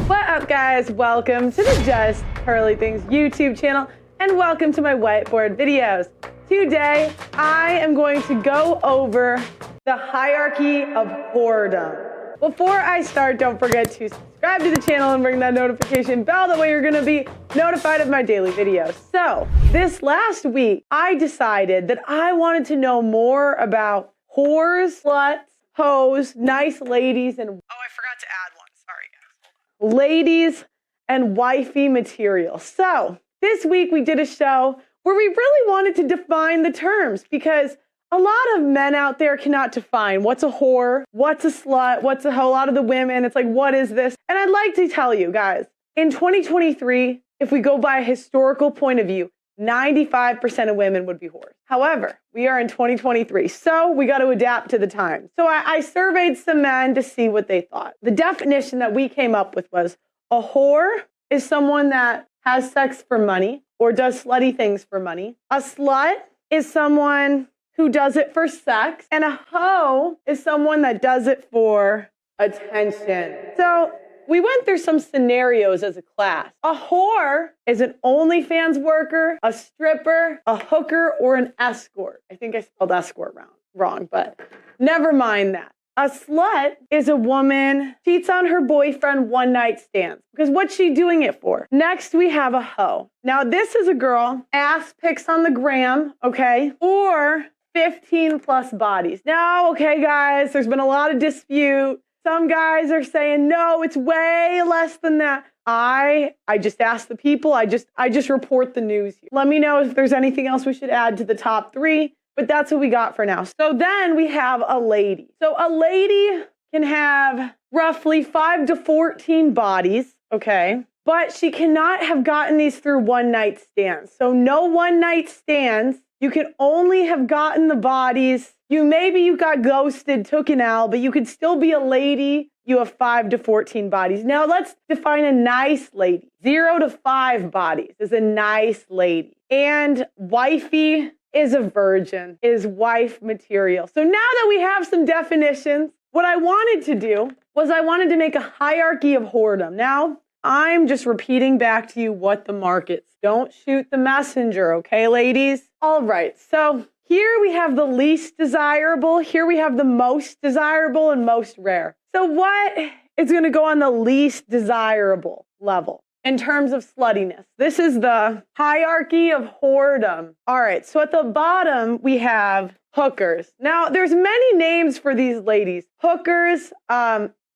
What up, guys? Welcome to the Just Pearly Things YouTube channel, and welcome to my whiteboard videos. Today, I am going to go over the hierarchy of whoredom. Before I start, don't forget to subscribe to the channel and ring that notification bell. That way you're gonna be notified of my daily videos. So, this last week, I decided that I wanted to know more about whores, sluts, hoes, nice ladies, and I forgot to add one. Sorry, guys. Ladies and wifey material. So, this week we did a show where we really wanted to define the terms, because a lot of men out there cannot define what's a whore, what's a slut, what's a hoe. A lot of the women, it's like, what is this? And I'd like to tell you guys, in 2023, if we go by a historical point of view, 95% of women would be whores. However, we are in 2023, so we got to adapt to the times. So I surveyed some men to see what they thought. The definition that we came up with was a whore is someone that has sex for money or does slutty things for money. A slut is someone who does it for sex, and a hoe is someone that does it for attention. So we went through some scenarios as a class. A whore is an OnlyFans worker, a stripper, a hooker, or an escort. I think I spelled escort wrong, but never mind that. A slut is a woman cheats on her boyfriend one night stands. Because what's she doing it for? Next, we have a hoe. Now, this is a girl, ass pics on the gram, okay? Or 15 plus bodies. Now, okay, guys, there's been a lot of dispute. Some guys are saying, no, it's way less than that. I just ask the people. I just report the news here. Let me know if there's anything else we should add to the top 3. But that's what we got for now. So then we have a lady. So a lady can have roughly 5 to 14 bodies, okay? But she cannot have gotten these through one night stands. So no one night stands. You can only have gotten the bodies. Maybe you got ghosted, took an L, but you could still be a lady. You have 5 to 14 bodies. Now let's define a nice lady. 0 to 5 bodies is a nice lady. And wifey is a virgin, is wife material. So now that we have some definitions, what I wanted to do was I wanted to make a hierarchy of whoredom. Now, I'm just repeating back to you what the markets. Don't shoot the messenger, okay, ladies? All right, so here we have the least desirable. Here we have the most desirable and most rare. So what is going to go on the least desirable level in terms of sluttiness? This is the hierarchy of whoredom. All right, so at the bottom, we have hookers. Now, there's many names for these ladies. Hookers,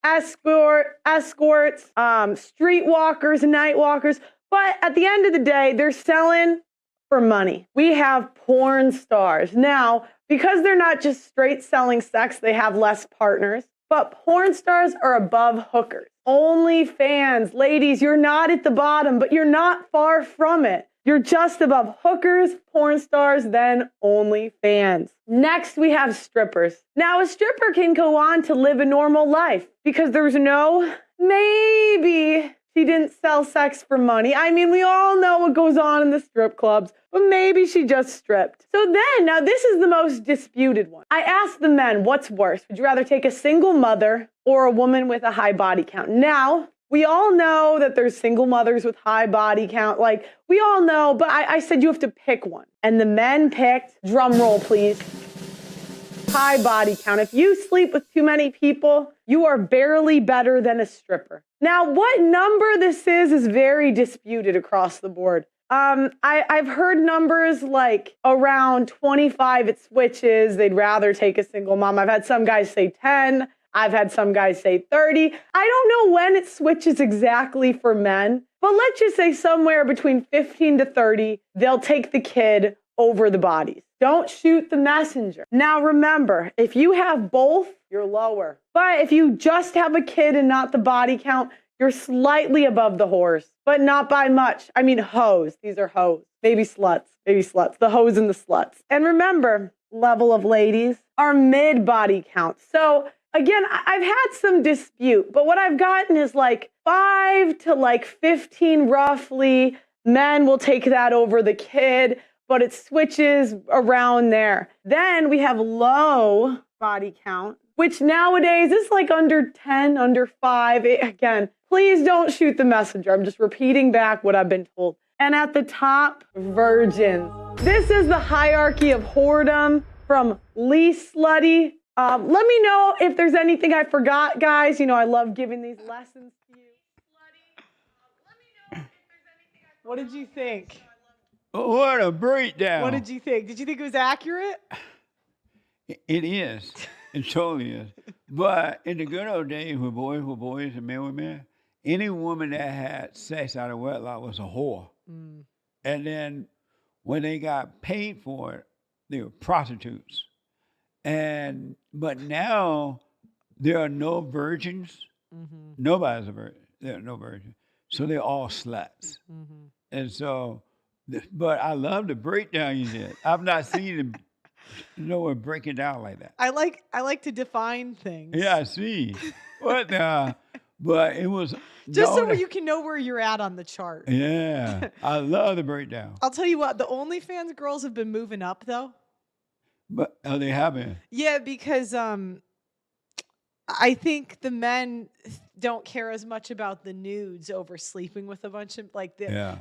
escorts, streetwalkers, night walkers. But at the end of the day, they're selling for money. We have porn stars. Now, because they're not just straight selling sex, they have less partners. But porn stars are above hookers. OnlyFans. Ladies, you're not at the bottom, but you're not far from it. You're just above hookers, porn stars, then OnlyFans. Next, we have strippers. Now, a stripper can go on to live a normal life because there's no maybe she didn't sell sex for money. I mean, we all know what goes on in the strip clubs, but maybe she just stripped. So then, now this is the most disputed one. I asked the men, what's worse? Would you rather take a single mother or a woman with a high body count? Now, we all know that there's single mothers with high body count. Like, we all know, but I said you have to pick one. And the men picked, drum roll please, high body count. If you sleep with too many people, you are barely better than a stripper. Now, what number this is very disputed across the board. I've heard numbers like around 25 it switches. They'd rather take a single mom. I've had some guys say 10. I've had some guys say 30. I don't know when it switches exactly for men, but let's just say somewhere between 15 to 30, they'll take the kid over the bodies. Don't shoot the messenger. Now remember, if you have both, you're lower. But if you just have a kid and not the body count, you're slightly above the horse, but not by much. I mean, hoes. These are hoes. Maybe sluts. Maybe sluts. The hoes and the sluts. And remember, level of ladies are mid-body count. So again, I've had some dispute, but what I've gotten is like 5 to like 15 roughly. Men will take that over the kid, but it switches around there. Then we have low body count, which nowadays is like under 10, under 5. Again, please don't shoot the messenger. I'm just repeating back what I've been told. And at the top, virgins. This is the hierarchy of whoredom from least slutty. Let me know if there's anything I forgot, guys. You know, I love giving these lessons to you. Slutty. Let me know if there's anything I forgot. What did you think? What a breakdown. What did you think? Did you think it was accurate? It is. It totally is. But in the good old days when boys were boys and men were men, any woman that had sex out of wedlock was a whore. Mm. And then when they got paid for it, they were prostitutes. But now there are no virgins. Mm-hmm. Nobody's a virgin. There are no virgins. So they're all sluts. Mm-hmm. And so, but I love the breakdown you did. I've not seen it nowhere break it down like that. I like to define things. Yeah, I see. But it was just so you can know where you're at on the chart. Yeah, I love the breakdown. I'll tell you what, the OnlyFans girls have been moving up though. But they haven't. Yeah, because I think the men don't care as much about the nudes over sleeping with a bunch of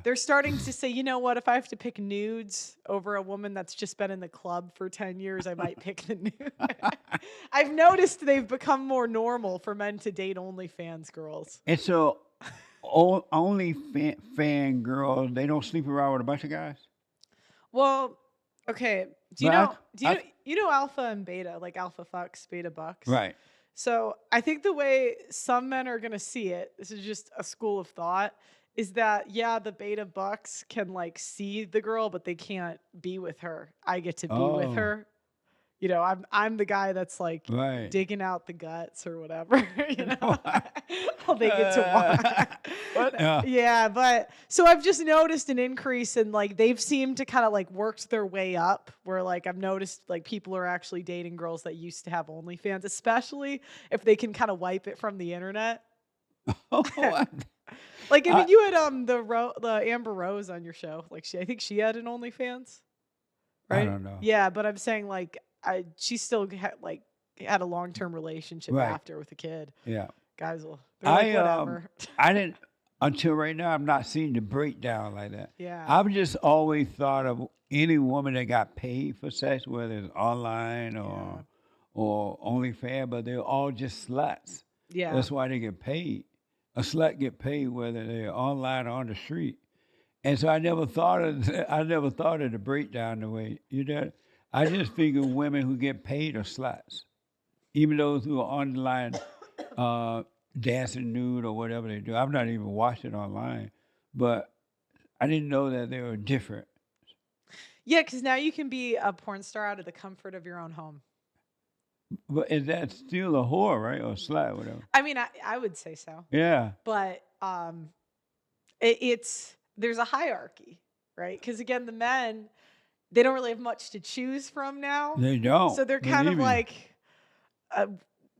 they're starting to say, you know what, if I have to pick nudes over a woman that's just been in the club for 10 years, I might pick the nude. I've noticed they've become more normal for men to date OnlyFans girls. And so OnlyFans girls, they don't sleep around with a bunch of guys? Well, okay. Do you know alpha and beta, like alpha fucks, beta bucks? Right. So I think the way some men are going to see it, this is just a school of thought, is that, yeah, the beta bucks can like see the girl, but they can't be with her. I get to be with her. You know, I'm the guy that's like digging out the guts or whatever, you know, all they get to watch. Yeah, but so I've just noticed an increase in like, they've seemed to kind of like worked their way up where like I've noticed like people are actually dating girls that used to have OnlyFans, especially if they can kind of wipe it from the internet. Like, I mean, you had the Amber Rose on your show. Like I think she had an OnlyFans, right? I don't know. Yeah, but I'm saying like, she still had a long-term relationship after with a kid. Yeah. Guys will, whatever. I didn't, until right now, I've not seen the breakdown like that. Yeah. I've just always thought of any woman that got paid for sex, whether it's online or OnlyFans, but they're all just sluts. Yeah. That's why they get paid. A slut get paid whether they're online or on the street. And so I never thought of the breakdown the way you did. I just figure women who get paid are sluts. Even those who are online dancing nude or whatever they do. I've not even watched it online. But I didn't know that they were different. Yeah, because now you can be a porn star out of the comfort of your own home. But is that still a whore, right? Or a slut, whatever? I mean, I would say so. Yeah. But there's a hierarchy, right? Because again, the men, they don't really have much to choose from now. They don't. So they're kind of like,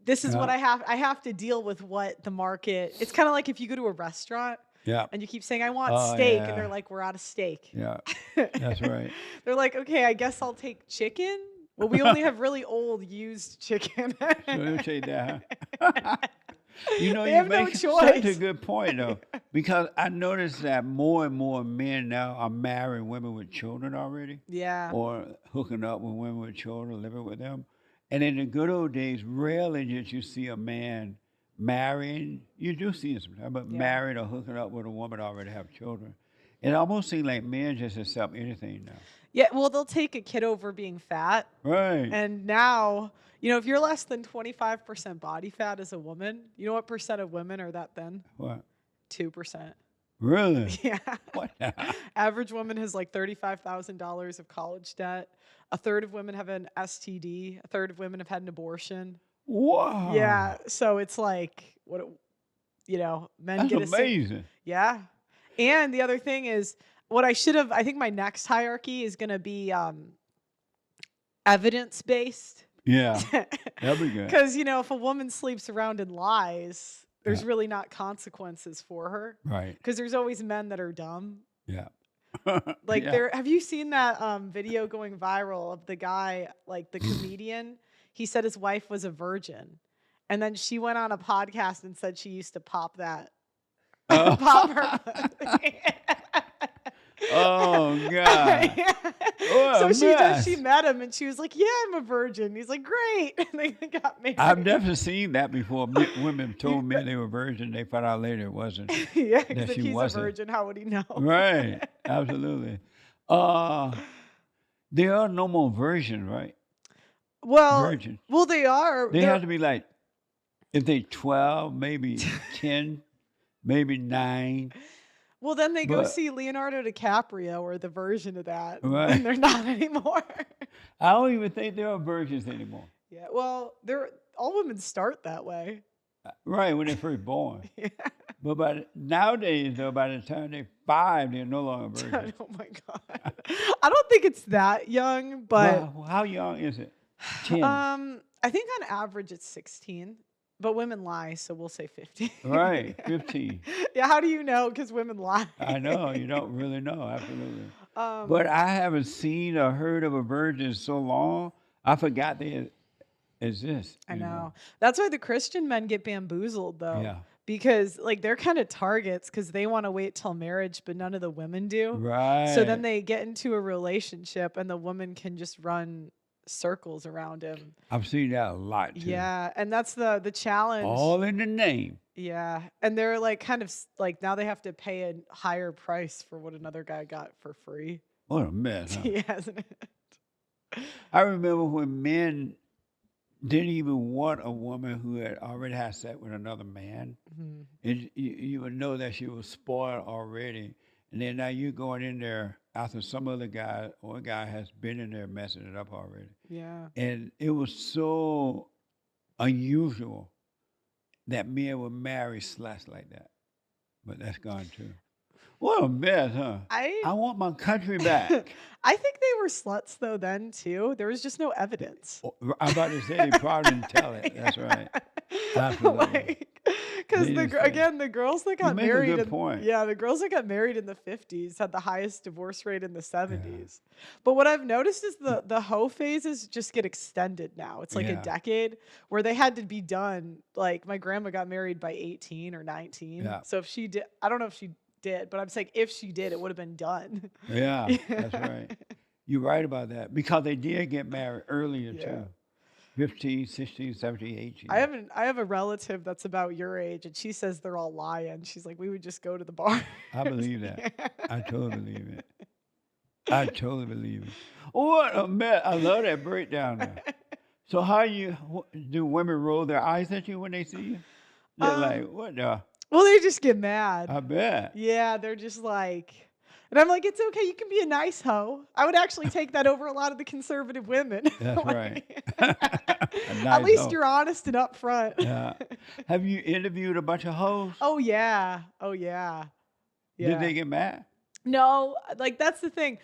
this is what I have to deal with what the market. It's kind of like if you go to a restaurant Yeah. And you keep saying, I want Oh steak. And they're yeah. like, we're out of steak. Yeah. That's right. They're like, okay, I guess I'll take chicken. Well, we only have really old used chicken. So they'll take that. Huh? You know, They you have no make such a choice. good point though, because I noticed that more and more men now are marrying women with children already, Yeah. or hooking up with women with children, living with them. And in the good old days, rarely did you see a man marrying. You do see it sometimes, but Yeah. married or hooking up with a woman that already have children. It almost seems like men just accept anything now. Yeah. Well, they'll take a kid over being fat. Right. And now, if you're less than 25% body fat as a woman, you know what percent of women are that then? What? 2%. Really? Yeah. What? Average woman has like $35,000 of college debt. A third of women have an STD. A third of women have had an abortion. Wow. Yeah. So it's like, men That's get a amazing. Yeah. And the other thing is, I think my next hierarchy is going to be evidence based. Yeah. That'd be good. Because, if a woman sleeps around and lies, there's Yeah. really not consequences for her. Right. Because there's always men that are dumb. Yeah. Like Yeah. have you seen that video going viral of the guy, like the comedian? He said his wife was a virgin. And then she went on a podcast and said she used to pop that. Pop her pussy. Oh God. Yeah. What So a she mess. met him and she was like, "Yeah, I'm a virgin." He's like, "Great." And they got married. I've definitely seen that before. Women told men they were virgin. They found out later it wasn't. Yeah, That because if she he's wasn't. a virgin, how would he know? Right. Absolutely. Uh, there are no more virgins, right? Virgins. Well, they are. They have to be like, if they 12, maybe 10, maybe 9. Well, then they go But see Leonardo DiCaprio or the version of that, and right. they're not anymore. I don't even think there are virgins anymore. Yeah, well, all women start that way. Right, when they're first born. Yeah. But nowadays, though, by the time they're 5, they're no longer virgins. Oh my God. I don't think it's that young, but Well, how young is it? 10. I think on average it's 16, but women lie, so we'll say 15. Right, 15. Yeah, how do you know? Because women lie. I know, you don't really know, absolutely. Um, But I haven't seen or heard of a virgin in so long, I forgot they exist. I know. That's why the Christian men get bamboozled, though. Yeah. Because they're kind of targets because they want to wait till marriage, but none of the women do. Right. So then they get into a relationship and the woman can just run circles around him. I've seen that a lot, too. Yeah, and that's the challenge. All in the name. Yeah, and they're like kind of like now they have to pay a higher price for what another guy got for free. What a mess, huh? Yeah, isn't it? I remember when men didn't even want a woman who had already had sex with another man. Mhm. And you would know that she was spoiled already. And then now you're going in there after some other guy or a guy has been in there messing it up already. Yeah. And it was so unusual that men would marry sluts like that. But that's gone too. What a mess, huh? I I want my country back. I think they were sluts though then too. There was just no evidence. I'm about to say they probably didn't tell it. That's right. Absolutely. Because They didn't say it. again, the girls that You got make a married, good point. yeah, the girls that got married in the 50s had the highest divorce rate in the 70s. But what I've noticed is the hoe phases just get extended now. It's like a Yeah. decade where they had to be done. Like my grandma got married by 18 or 19. Yeah. So if she did, I don't know if she did, but I'm saying if she did, it would have been done. Yeah, that's right. You're right about that. Because they did get married earlier Yeah. too. 15, 16, 17, 18. I have a relative that's about your age, and she says they're all lying. She's like, we would just go to the bar. I believe that. I totally believe it. I totally believe it. What a mess. I love that breakdown there. So how do women roll their eyes at you when they see you? They're like, Um, what the? Well, they just get mad. I bet. Yeah, they're just like, and I'm like, it's okay. You can be a nice hoe. I would actually take that over a lot of the conservative women. That's right. At Nice least hoe. you're honest and upfront. Yeah. Have you interviewed a bunch of hoes? Oh yeah. Oh yeah. Did Yeah. they get mad? No, like that's the thing.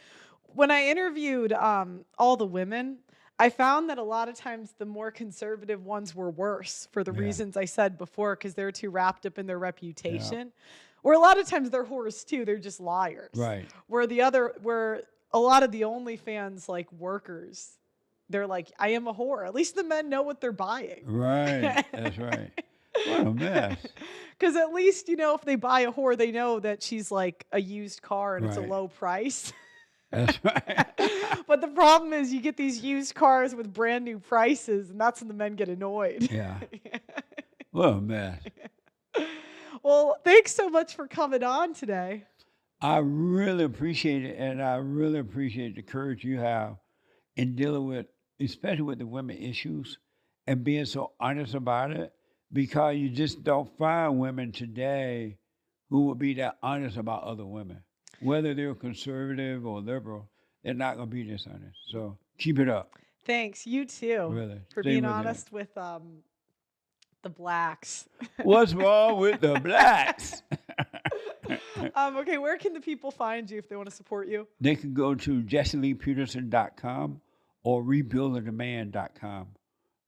When I interviewed all the women, I found that a lot of times the more conservative ones were worse for the Yeah. reasons I said before, because they're too wrapped up in their reputation. Or a lot of times they're whores too. They're just liars. Right. Where a lot of the OnlyFans like workers, they're like, I am a whore. At least the men know what they're buying. Right. That's right. What a mess. Because at least, if they buy a whore, they know that she's like a used car and it's a Right. low price. That's right. But the problem is you get these used cars with brand new prices, and that's when the men get annoyed. Yeah. What a mess. Well, thanks so much for coming on today. I really appreciate it, and I really appreciate the courage you have in dealing with, especially with the women issues, and being so honest about it, because you just don't find women today who would be that honest about other women. Whether they're conservative or liberal, they're not going to be dishonest. So keep it up, Thanks. You too. really. For Stay being with it. honest with the blacks. What's wrong with the blacks? Okay, where can the people find you if they want to support you? They can go to jesseleepeterson.com or rebuildingtheman.com.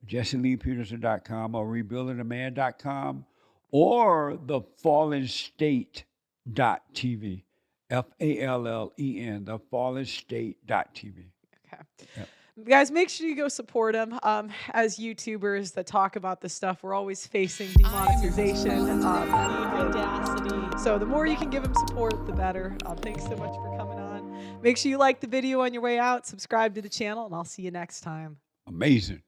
jesseleepeterson.com or rebuildingtheman.com or thefallenstate.tv. FALLEN, thefallenstate.tv. Okay. Yep. Guys, make sure you go support them. As YouTubers that talk about this stuff, we're always facing demonetization. So the more you can give them support, the better. Thanks so much for coming on. Make sure you like the video on your way out, subscribe to the channel, and I'll see you next time. Amazing.